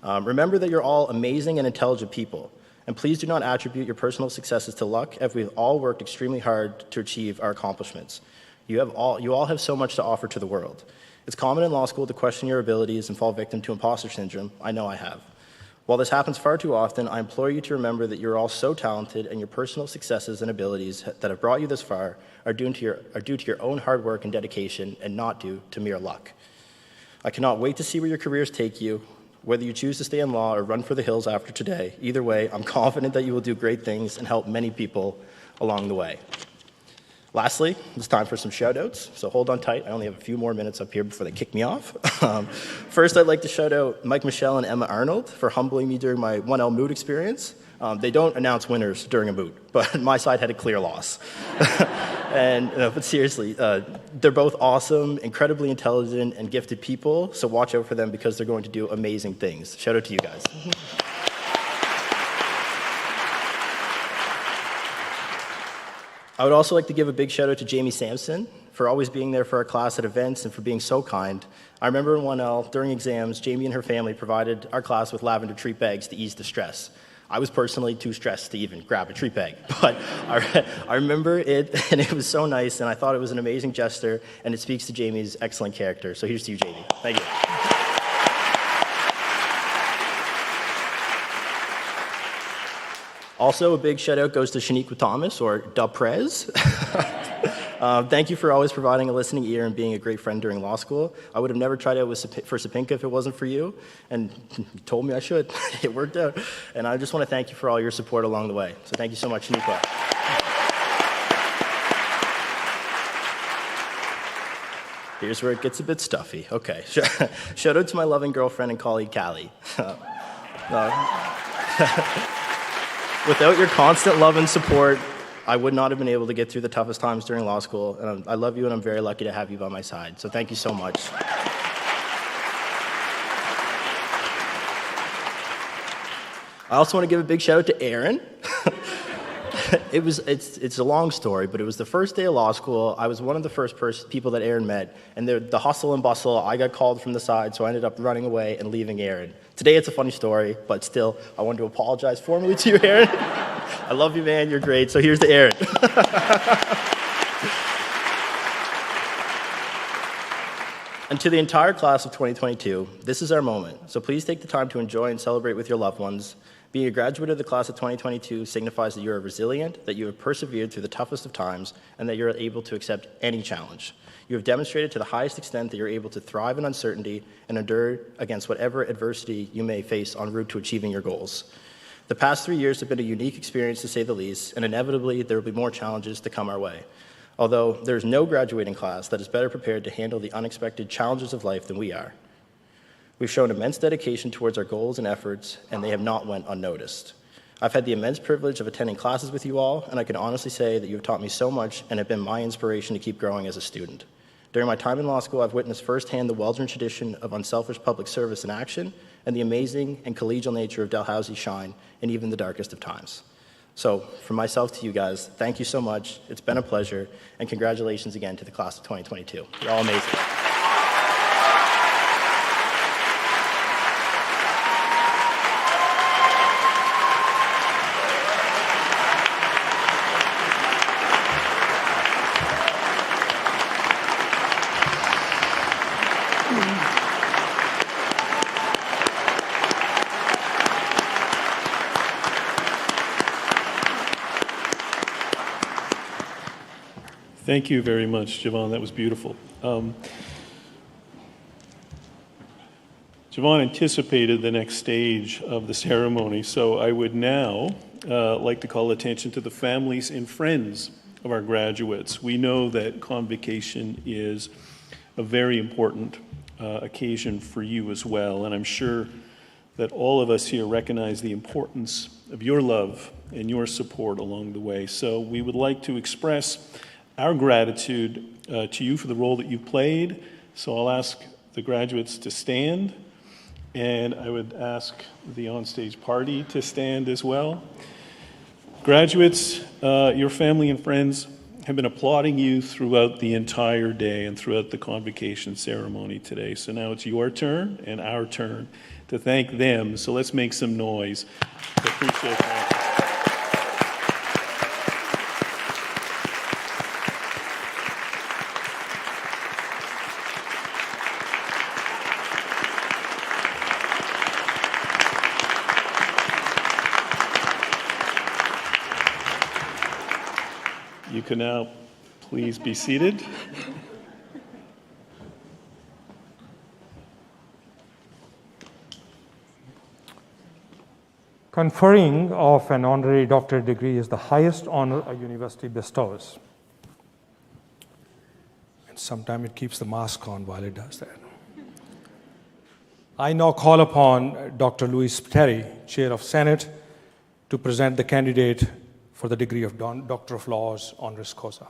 S8: Remember that you're all amazing and intelligent people, and please do not attribute your personal successes to luck, as we've all worked extremely hard to achieve our accomplishments. You all have so much to offer to the world. It's common in law school to question your abilities and fall victim to imposter syndrome. I know I have. While this happens far too often, I implore you to remember that you're all so talented, and your personal successes and abilities that have brought you this far are due to your own hard work and dedication, and not due to mere luck. I cannot wait to see where your careers take you. Whether you choose to stay in law or run for the hills after today, either way, I'm confident that you will do great things and help many people along the way. Lastly, it's time for some shout-outs, so hold on tight. I only have a few more minutes up here before they kick me off. First, I'd like to shout out Mike Michelle and Emma Arnold for humbling me during my 1L moot experience. They don't announce winners during a moot, but my side had a clear loss. But seriously, they're both awesome, incredibly intelligent, and gifted people, so watch out for them because they're going to do amazing things. Shout out to you guys. I would also like to give a big shout out to Jamie Sampson for always being there for our class at events and for being so kind. I remember in 1L, during exams, Jamie and her family provided our class with lavender treat bags to ease the stress. I was personally too stressed to even grab a treat bag, but I remember it, and it was so nice, and I thought it was an amazing gesture, and it speaks to Jamie's excellent character. So here's to you, Jamie. Thank you. Also, a big shout out goes to Shaniqua Thomas, or Duprez. Thank you for always providing a listening ear and being a great friend during law school. I would have never tried out for Sapinka if it wasn't for you, and you told me I should. It worked out. And I just want to thank you for all your support along the way. So thank you so much, Shaniqua. Here's where it gets a bit stuffy. Okay. Shout out to my loving girlfriend and colleague, Callie. Without your constant love and support, I would not have been able to get through the toughest times during law school, and I love you, and I'm very lucky to have you by my side. So thank you so much. I also want to give a big shout out to Aaron. It's a long story, but it was the first day of law school. I was one of the first people that Aaron met, and the hustle and bustle, I got called from the side, so I ended up running away and leaving Aaron. Today it's a funny story, but still, I wanted to apologize formally to you, Aaron. I love you, man. You're great. So here's to Aaron. And to the entire class of 2022, this is our moment. So please take the time to enjoy and celebrate with your loved ones. Being a graduate of the class of 2022 signifies that you are resilient, that you have persevered through the toughest of times, and that you're able to accept any challenge. You have demonstrated to the highest extent that you're able to thrive in uncertainty and endure against whatever adversity you may face en route to achieving your goals. The past 3 years have been a unique experience, to say the least, and inevitably there will be more challenges to come our way. Although there is no graduating class that is better prepared to handle the unexpected challenges of life than we are. We've shown immense dedication towards our goals and efforts, and they have not went unnoticed. I've had the immense privilege of attending classes with you all, and I can honestly say that you have taught me so much and have been my inspiration to keep growing as a student. During my time in law school, I've witnessed firsthand the well-earned tradition of unselfish public service in action and the amazing and collegial nature of Dalhousie shine in even the darkest of times. So, from myself to you guys, thank you so much. It's been a pleasure, and congratulations again to the class of 2022. You're all amazing.
S1: Thank you very much, Javon. That was beautiful. Javon anticipated the next stage of the ceremony, so I would now like to call attention to the families and friends of our graduates. We know that Convocation is a very important occasion for you as well, and I'm sure that all of us here recognize the importance of your love and your support along the way. So we would like to express our gratitude to you for the role that you played. So I'll ask the graduates to stand, and I would ask the onstage party to stand as well. Graduates, your family and friends have been applauding you throughout the entire day and throughout the convocation ceremony today. So now it's your turn and our turn to thank them. So let's make some noise. I appreciate that. You can now please be seated.
S3: Conferring of an honorary doctorate degree is the highest honor a university bestows. And sometimes it keeps the mask on while it does that. I now call upon Dr. Louis Terry, Chair of Senate, to present the candidate for the degree of Doctor of Laws, honoris causa.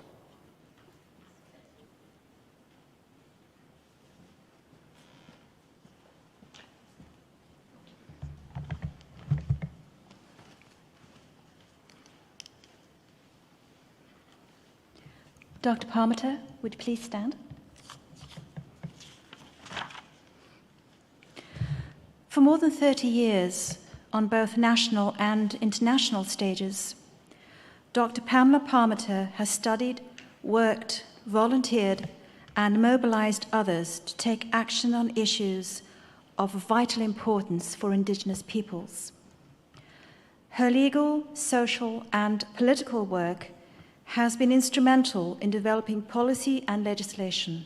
S4: Dr. Parmiter, would you please stand? For more than 30 years, on both national and international stages, Dr. Pamela Parmiter has studied, worked, volunteered, and mobilized others to take action on issues of vital importance for Indigenous peoples. Her legal, social, and political work has been instrumental in developing policy and legislation,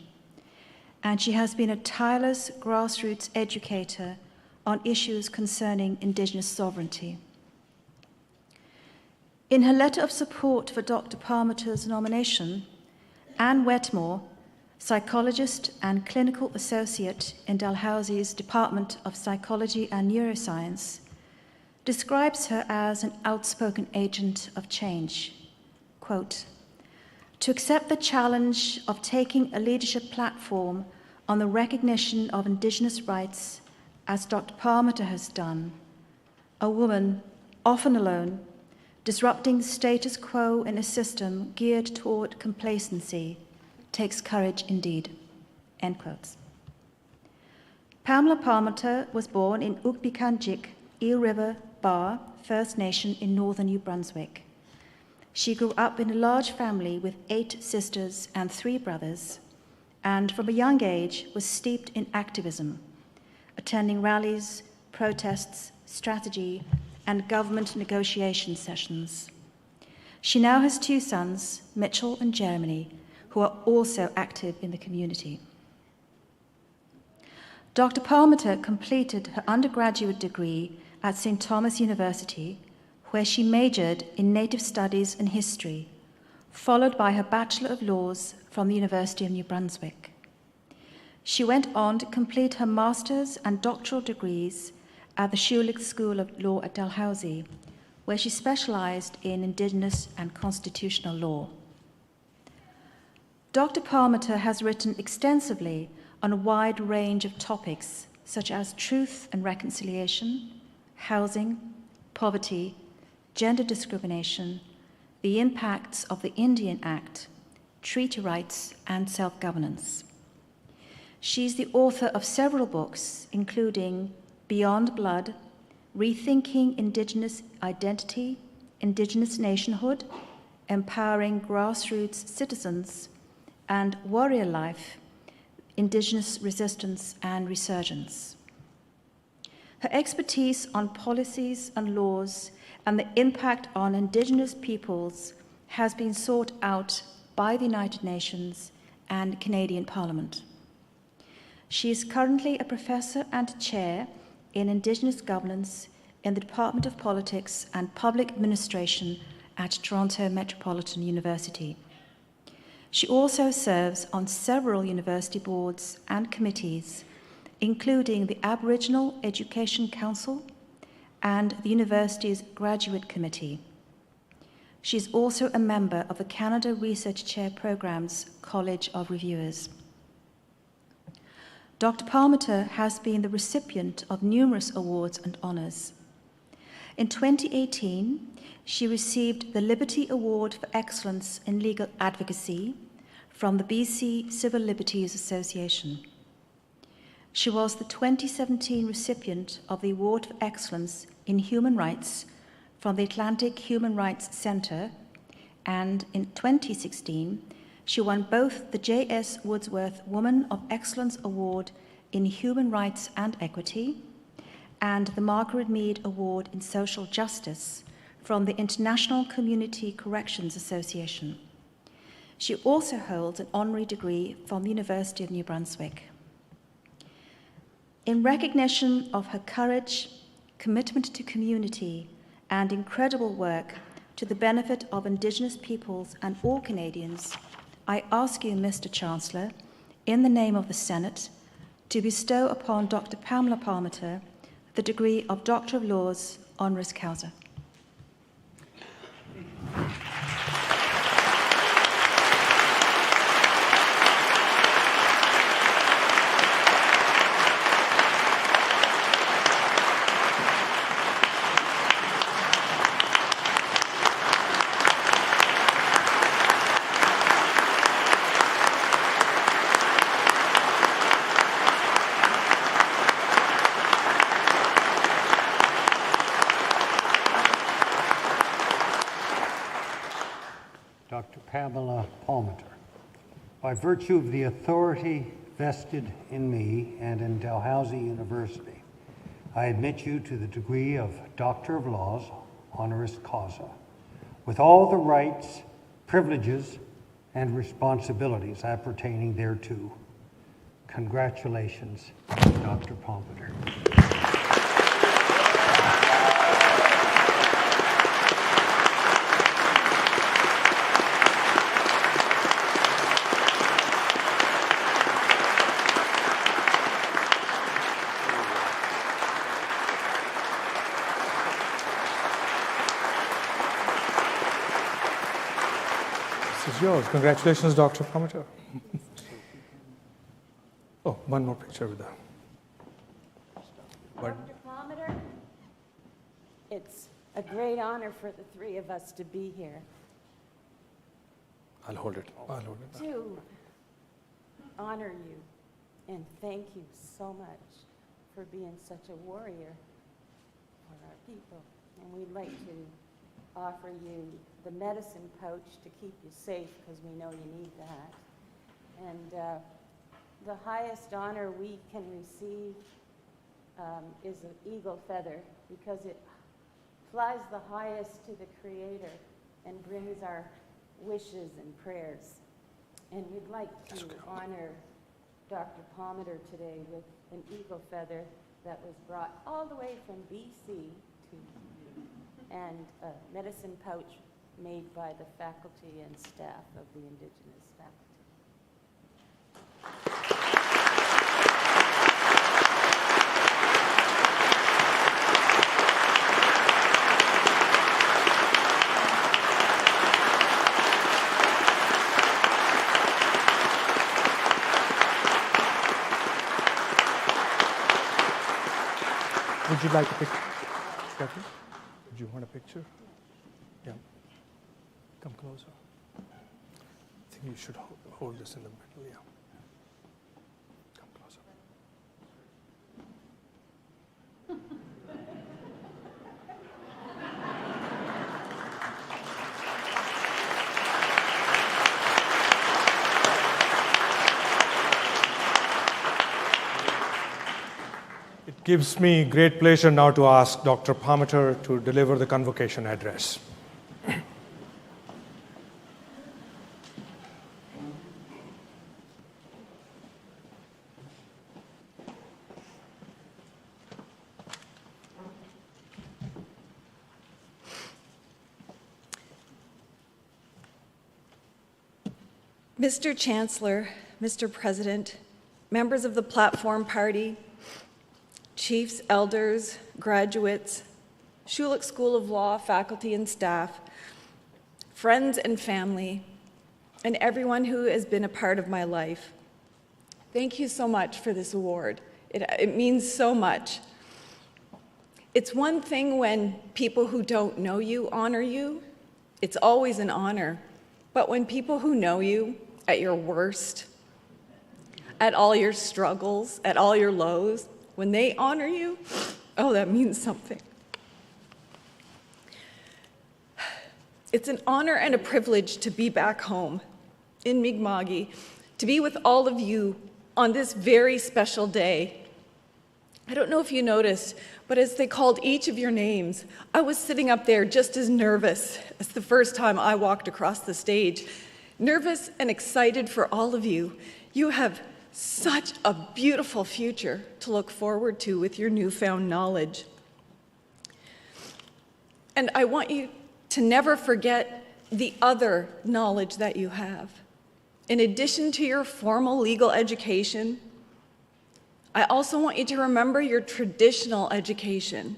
S4: and she has been a tireless grassroots educator on issues concerning Indigenous sovereignty. In her letter of support for Dr. Parmiter's nomination, Anne Wetmore, psychologist and clinical associate in Dalhousie's Department of Psychology and Neuroscience, describes her as an outspoken agent of change. Quote, "To accept the challenge of taking a leadership platform on the recognition of Indigenous rights, as Dr. Parmiter has done, a woman, often alone, disrupting status quo in a system geared toward complacency, takes courage indeed." End quotes. Pamela Parmiter was born in Ukbikanjik, Eel River, Bar, First Nation in northern New Brunswick. She grew up in a large family with 8 sisters and 3 brothers, and from a young age was steeped in activism, attending rallies, protests, strategy, and government negotiation sessions. She now has 2 sons, Mitchell and Jeremy, who are also active in the community. Dr. Parmiter completed her undergraduate degree at St. Thomas University, where she majored in Native Studies and History, followed by her Bachelor of Laws from the University of New Brunswick. She went on to complete her master's and doctoral degrees at the Schulich School of Law at Dalhousie, where she specialized in Indigenous and constitutional law. Dr. Palmater has written extensively on a wide range of topics such as truth and reconciliation, housing, poverty, gender discrimination, the impacts of the Indian Act, treaty rights, and self-governance. She's the author of several books, including Beyond Blood, Rethinking Indigenous Identity, Indigenous Nationhood, Empowering Grassroots Citizens, and Warrior Life, Indigenous Resistance and Resurgence. Her expertise on policies and laws and the impact on Indigenous peoples has been sought out by the United Nations and Canadian Parliament. She is currently a professor and chair in Indigenous governance in the Department of Politics and Public Administration at Toronto Metropolitan University. She also serves on several university boards and committees, including the Aboriginal Education Council and the university's Graduate Committee. She is also a member of the Canada Research Chair Program's College of Reviewers. Dr. Palmater has been the recipient of numerous awards and honours. In 2018, she received the Liberty Award for Excellence in Legal Advocacy from the BC Civil Liberties Association. She was the 2017 recipient of the Award for Excellence in Human Rights from the Atlantic Human Rights Centre, and in 2016, she won both the J.S. Woodsworth Woman of Excellence Award in Human Rights and Equity and the Margaret Mead Award in Social Justice from the International Community Corrections Association. She also holds an honorary degree from the University of New Brunswick. In recognition of her courage, commitment to community, and incredible work to the benefit of Indigenous peoples and all Canadians, I ask you, Mr. Chancellor, in the name of the Senate, to bestow upon Dr. Pamela Palmater the degree of Doctor of Laws, honoris causa.
S9: Dr. Pamela Palmater. By virtue of the authority vested in me and in Dalhousie University, I admit you to the degree of Doctor of Laws, honoris causa, with all the rights, privileges, and responsibilities appertaining thereto. Congratulations, Dr. Palmater.
S3: This is yours. Congratulations, Dr. Palmater. Oh, one more picture with her.
S2: Dr. Palmater, it's a great honor for the three of us to be here.
S3: I'll hold it. I'll hold it.
S2: To honor you and thank you so much for being such a warrior for our people. And we'd like to offer you the medicine pouch to keep you safe, because we know you need that. And the highest honor we can receive is an eagle feather, because it flies the highest to the Creator and brings our wishes and prayers. And we'd like to honor Dr. Palmater today with an eagle feather that was brought all the way from BC and a medicine pouch made by the faculty and staff of the Indigenous faculty.
S3: Would you like a picture? Kathy? Would you want a picture? Yeah. Come closer. I think you should hold this in the middle, yeah. Come closer. It gives me great pleasure now to ask Dr. Palmater to deliver the convocation address.
S10: Mr. Chancellor, Mr. President, members of the Platform Party, chiefs, elders, graduates, Schulich School of Law faculty and staff, friends and family, and everyone who has been a part of my life. Thank you so much for this award. It means so much. It's one thing when people who don't know you honor you. It's always an honor. But when people who know you at your worst, at all your struggles, at all your lows, when they honor you, oh, that means something. It's an honor and a privilege to be back home in Mi'kma'ki, to be with all of you on this very special day. I don't know if you noticed, but as they called each of your names, I was sitting up there just as nervous as the first time I walked across the stage. Nervous and excited for all of you. You have such a beautiful future to look forward to with your newfound knowledge. And I want you to never forget the other knowledge that you have. In addition to your formal legal education, I also want you to remember your traditional education.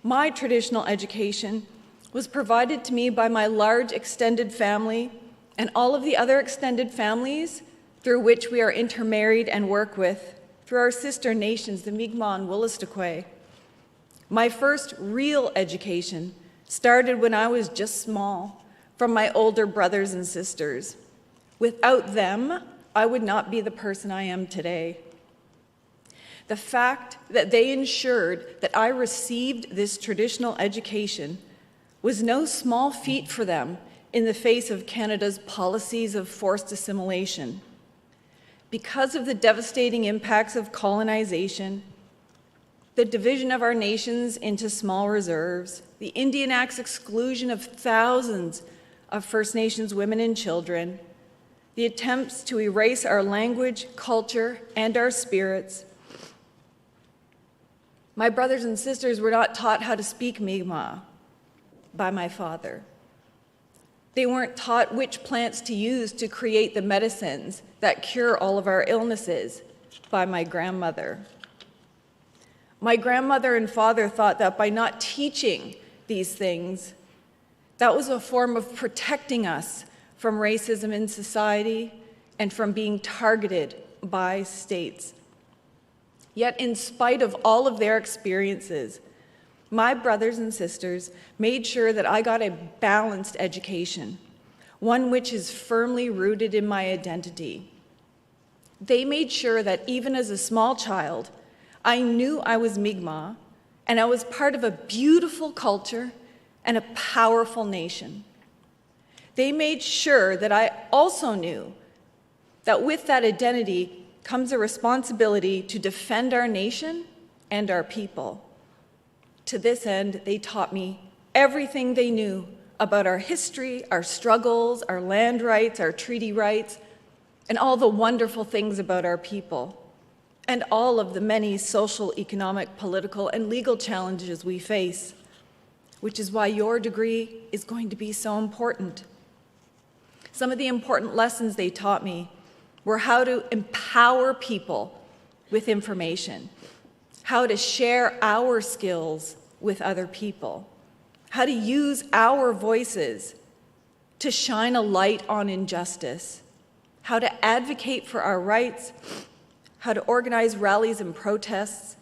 S10: My traditional education was provided to me by my large extended family and all of the other extended families through which we are intermarried and work with, through our sister nations, the Mi'kmaq and Wolastoqey. My first real education started when I was just small, from my older brothers and sisters. Without them, I would not be the person I am today. The fact that they ensured that I received this traditional education was no small feat for them in the face of Canada's policies of forced assimilation. Because of the devastating impacts of colonization, the division of our nations into small reserves, the Indian Act's exclusion of thousands of First Nations women and children, the attempts to erase our language, culture, and our spirits, my brothers and sisters were not taught how to speak Mi'kmaq by my father. They weren't taught which plants to use to create the medicines that cure all of our illnesses by my grandmother. My grandmother and father thought that by not teaching these things, that was a form of protecting us from racism in society and from being targeted by states. Yet in spite of all of their experiences, my brothers and sisters made sure that I got a balanced education, one which is firmly rooted in my identity. They made sure that even as a small child, I knew I was Mi'kmaq and I was part of a beautiful culture and a powerful nation. They made sure that I also knew that with that identity comes a responsibility to defend our nation and our people. To this end, they taught me everything they knew about our history, our struggles, our land rights, our treaty rights, and all the wonderful things about our people, and all of the many social, economic, political, and legal challenges we face, which is why your degree is going to be so important. Some of the important lessons they taught me were how to empower people with information, how to share our skills with other people, how to use our voices to shine a light on injustice, how to advocate for our rights, how to organize rallies and protests,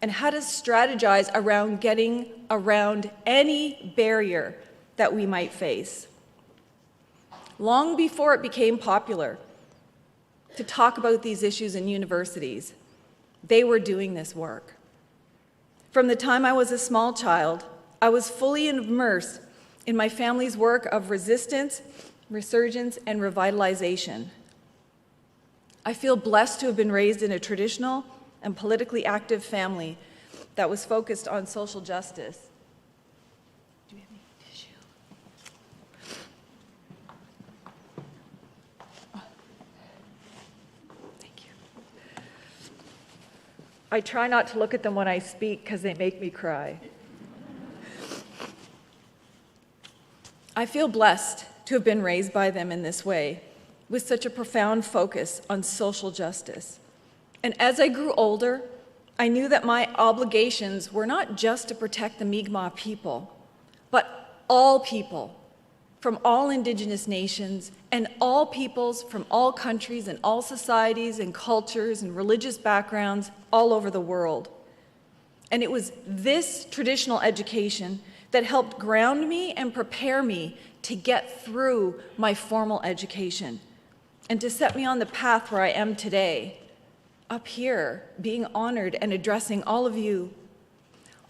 S10: and how to strategize around getting around any barrier that we might face. Long before it became popular to talk about these issues in universities, they were doing this work. From the time I was a small child, I was fully immersed in my family's work of resistance, resurgence, and revitalization. I feel blessed to have been raised in a traditional and politically active family that was focused on social justice. Do you have any tissue? Oh. Thank you. I try not to look at them when I speak because they make me cry. I feel blessed to have been raised by them in this way, with such a profound focus on social justice. And as I grew older, I knew that my obligations were not just to protect the Mi'kmaq people, but all people from all Indigenous nations and all peoples from all countries and all societies and cultures and religious backgrounds all over the world. And it was this traditional education that helped ground me and prepare me to get through my formal education and to set me on the path where I am today, up here, being honored and addressing all of you.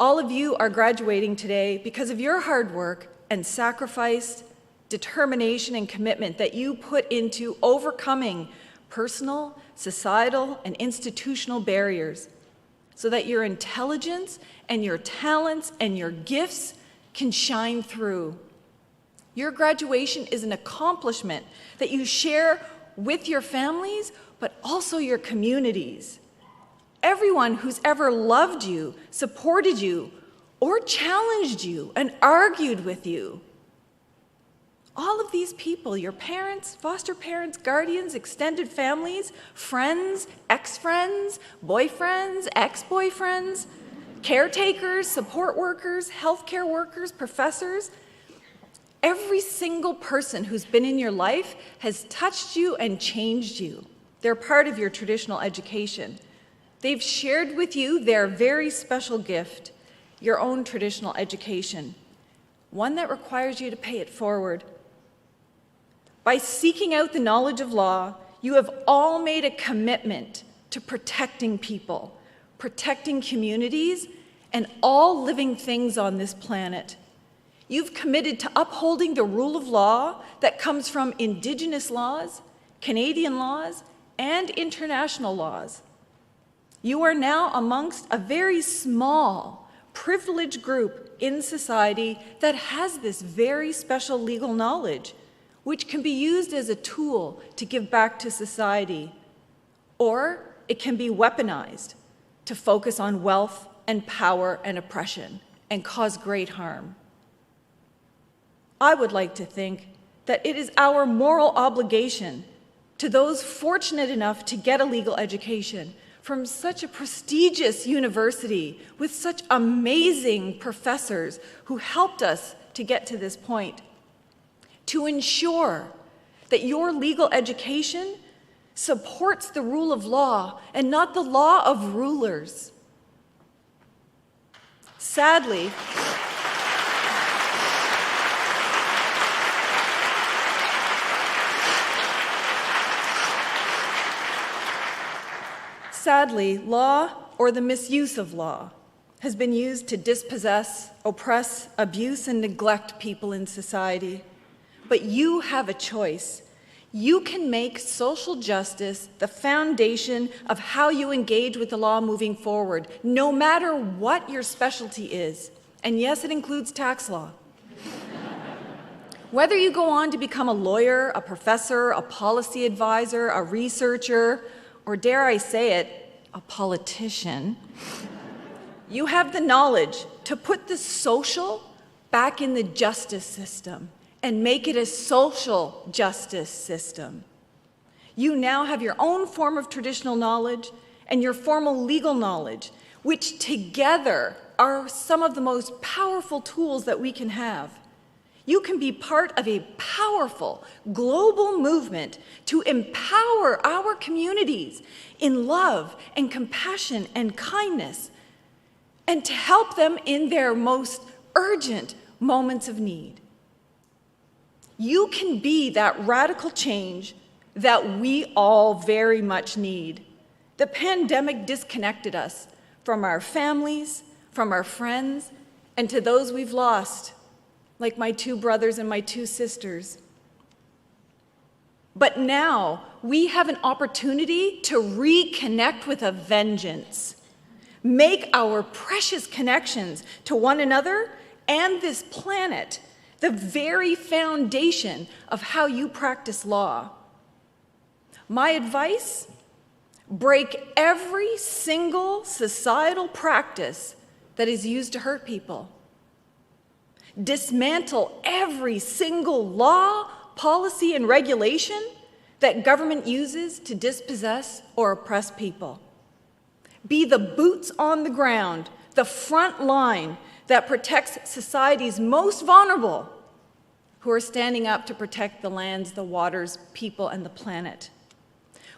S10: All of you are graduating today because of your hard work and sacrifice, determination, and commitment that you put into overcoming personal, societal, and institutional barriers so that your intelligence and your talents and your gifts can shine through. Your graduation is an accomplishment that you share with your families, but also your communities. Everyone who's ever loved you, supported you, or challenged you and argued with you. All of these people, your parents, foster parents, guardians, extended families, friends, ex-friends, boyfriends, ex-boyfriends, caretakers, support workers, healthcare workers, professors. Every single person who's been in your life has touched you and changed you. They're part of your traditional education. They've shared with you their very special gift, your own traditional education, one that requires you to pay it forward. By seeking out the knowledge of law, you have all made a commitment to protecting people, protecting communities, and all living things on this planet. You've committed to upholding the rule of law that comes from Indigenous laws, Canadian laws, and international laws. You are now amongst a very small, privileged group in society that has this very special legal knowledge, which can be used as a tool to give back to society, or it can be weaponized to focus on wealth and power and oppression and cause great harm. I would like to think that it is our moral obligation to those fortunate enough to get a legal education from such a prestigious university with such amazing professors who helped us to get to this point, to ensure that your legal education supports the rule of law and not the law of rulers. Sadly, law, or the misuse of law, has been used to dispossess, oppress, abuse, and neglect people in society. But you have a choice. You can make social justice the foundation of how you engage with the law moving forward, no matter what your specialty is. And yes, it includes tax law. Whether you go on to become a lawyer, a professor, a policy advisor, a researcher, or dare I say it, a politician, you have the knowledge to put the social back in the justice system and make it a social justice system. You now have your own form of traditional knowledge and your formal legal knowledge, which together are some of the most powerful tools that we can have. You can be part of a powerful global movement to empower our communities in love and compassion and kindness, and to help them in their most urgent moments of need. You can be that radical change that we all very much need. The pandemic disconnected us from our families, from our friends, and to those we've lost, like my 2 brothers and my 2 sisters. But now we have an opportunity to reconnect with a vengeance, make our precious connections to one another and this planet the very foundation of how you practice law. My advice: break every single societal practice that is used to hurt people. Dismantle every single law, policy, and regulation that government uses to dispossess or oppress people. Be the boots on the ground, the front line that protects society's most vulnerable, who are standing up to protect the lands, the waters, people, and the planet.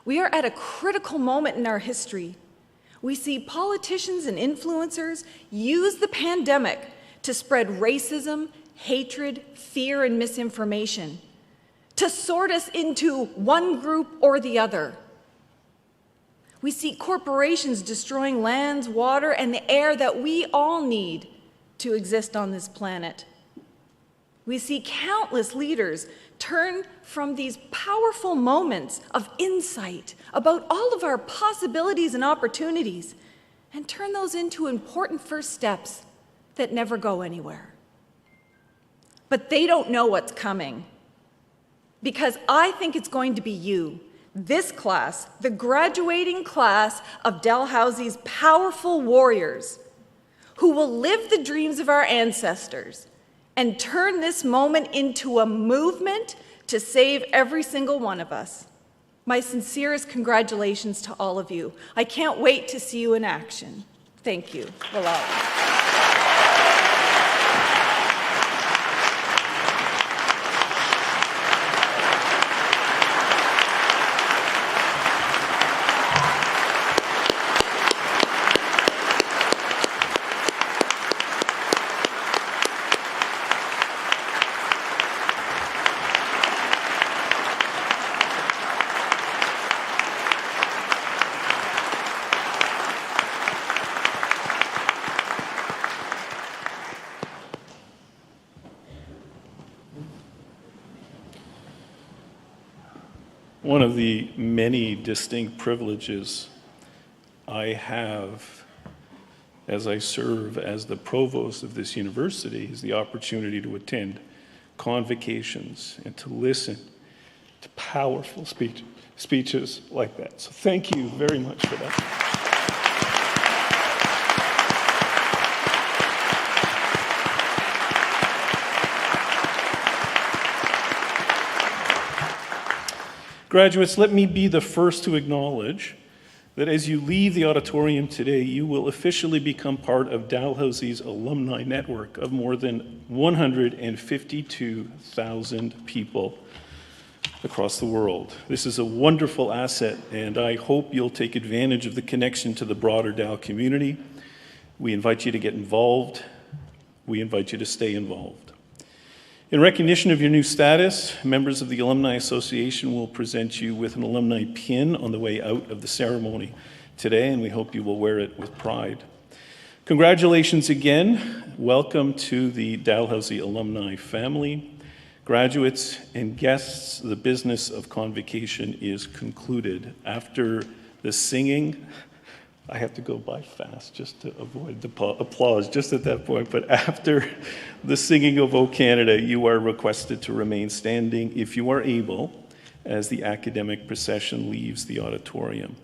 S10: We are at a critical moment in our history. We see politicians and influencers use the pandemic to spread racism, hatred, fear, and misinformation, to sort us into one group or the other. We see corporations destroying lands, water, and the air that we all need to exist on this planet. We see countless leaders turn from these powerful moments of insight about all of our possibilities and opportunities and turn those into important first steps that never go anywhere. But they don't know what's coming, because I think it's going to be you, this class, the graduating class of Dalhousie's powerful warriors, who will live the dreams of our ancestors and turn this moment into a movement to save every single one of us. My sincerest congratulations to all of you. I can't wait to see you in action. Thank you.
S1: One of the many distinct privileges I have as I serve as the provost of this university is the opportunity to attend convocations and to listen to powerful speeches like that. So thank you very much for that. Graduates, let me be the first to acknowledge that as you leave the auditorium today, you will officially become part of Dalhousie's alumni network of more than 152,000 people across the world. This is a wonderful asset, and I hope you'll take advantage of the connection to the broader Dal community. We invite you to get involved. We invite you to stay involved. In recognition of your new status, members of the Alumni Association will present you with an alumni pin on the way out of the ceremony today, and we hope you will wear it with pride. Congratulations again. Welcome to the Dalhousie alumni family. Graduates and guests, the business of convocation is concluded. After the singing, I have to go by fast just to avoid the applause just at that point. But after the singing of O Canada, you are requested to remain standing, if you are able, as the academic procession leaves the auditorium.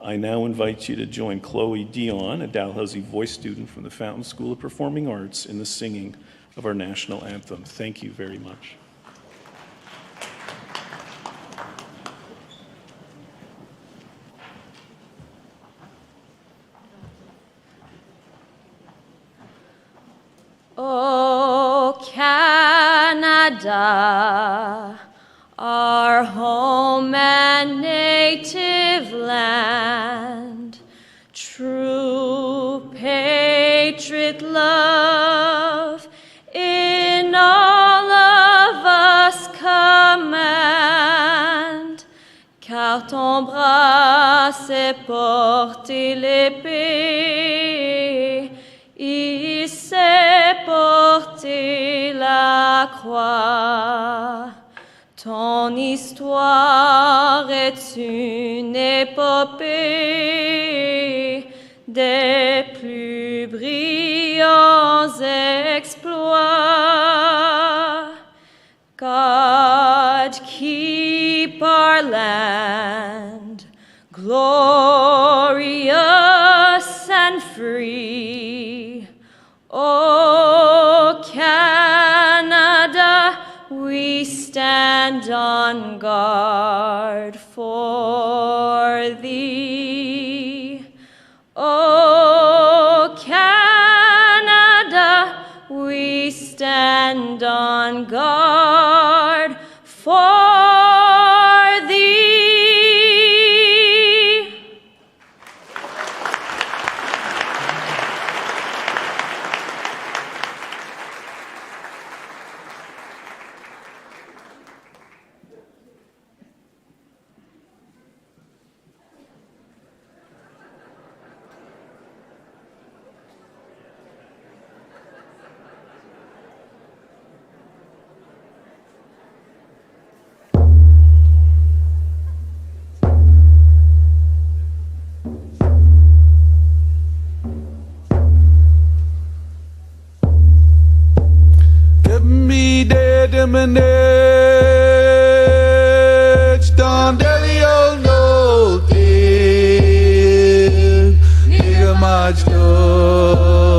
S1: I now invite you to join Chloe Dion, a Dalhousie voice student from the Fountain School of Performing Arts, in the singing of our national anthem. Thank you very much.
S2: O Canada, our home and native land, true patriot
S11: sacred love in all of us command. Car ton bras s'est porté l'épée, il s'est porté la croix. Ton histoire est une épopée des plus brillants exploits. God, keep our land glorious and free. O Canada, we stand on guard for thee. O Canada, we stand on guard for thee.
S12: Manage Don Delio no Nigga Mach Dod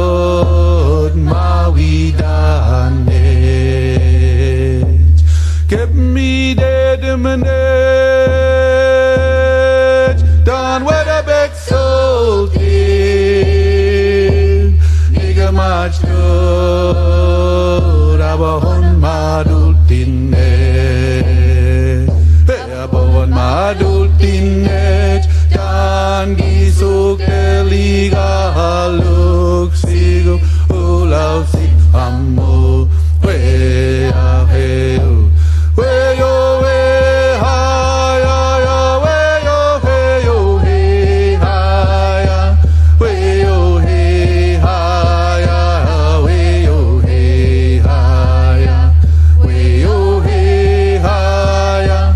S12: Maui Danage Keep me dead manage Don Weatherbeck Soul Nigga Mach Dod Abahon Madul Madultinet dan gisuk eliga haluk sigu ulau sik amo we aheu we yo we ha ya ya we yo he yo he ha ya we yo he ha ya we yo he ha ya we yo he ha ya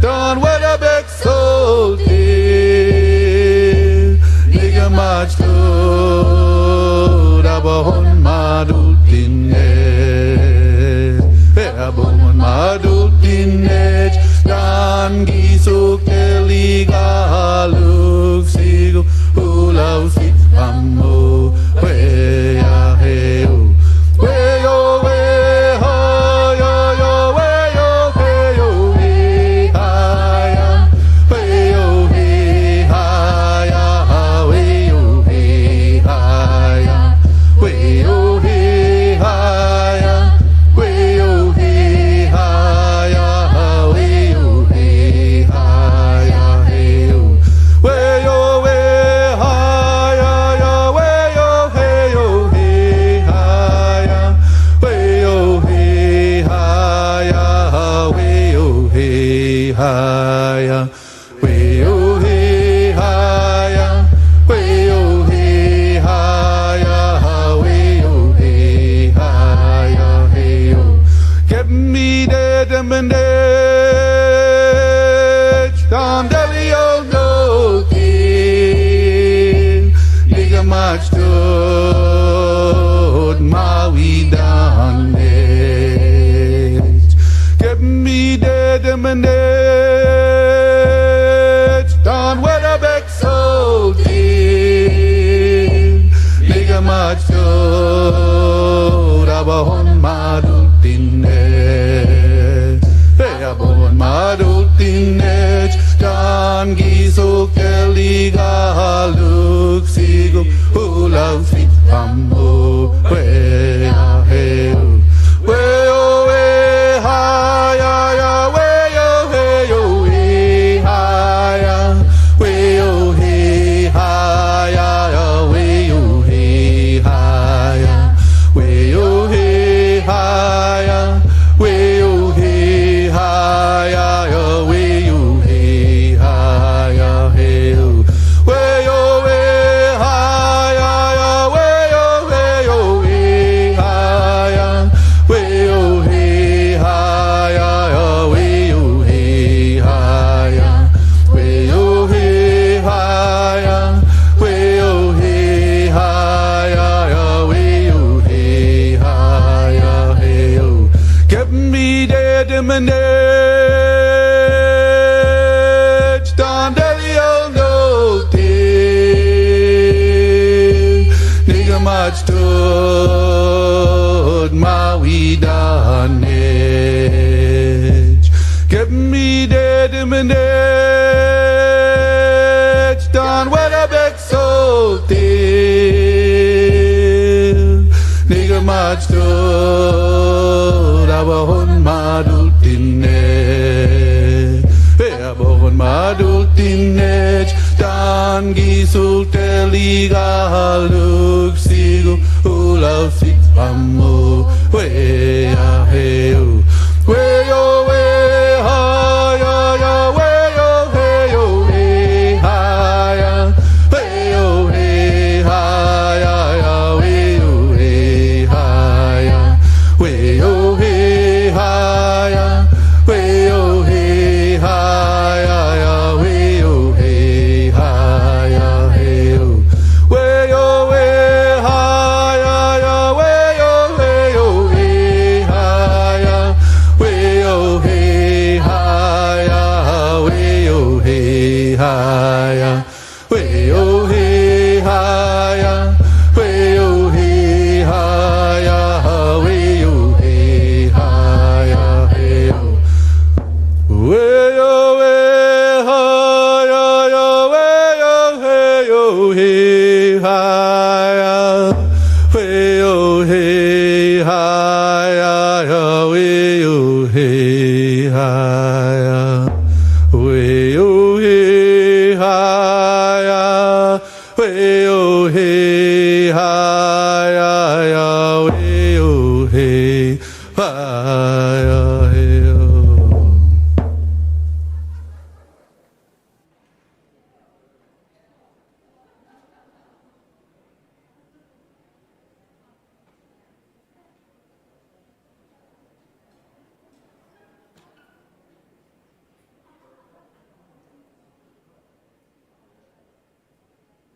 S12: Don Weatherbeck sold it Nigga Mach Dod Abahon Madul Tinge stood my we done it. Give me the demonage, done what a big soul did. Nigga much stood, abahon madultinage. Hey, abahon madultinage, dan giso keliga haluk sigo ulau sit pamo we a heu we o we ha ya ya we yo he yo we ha ya we yo he ha ya ya we yo he ha ya we yo he ha ya we yo he ha ya ya we yo he ha ya he we yo we ha ya ya we yo he yo he ha ya we yo he ha ya ya we yo he ha ya we yo he ha ya we yo he ha ya ya we yo he ha ya he yo. Give me the demonage, down Delio no day. Nigga much stood my we done it. Give me the demonage, down where the big soul did. Nigga much stood, abahon madultinage. Hey, abahon madultinage, dan gisul teliga haluk sigo ulau sit pamo we a heu we yo we ha ya ya we yo he yo he ha ya we yo he ha ya ya we yo he ha ya we yo he ha ya we yo he ha ya ya we yo he ha ya he yo we yo we ha ya ya we yo he yo he ha ya we yo he ha ya we yo he ha ya we yo he ha ya we yo he ha ya we yo he ha ya he yo we yo we ha ya ya we yo he yo he ha ya we yo he ha ya ya we yo he ha ya we yo he ha ya we yo he ha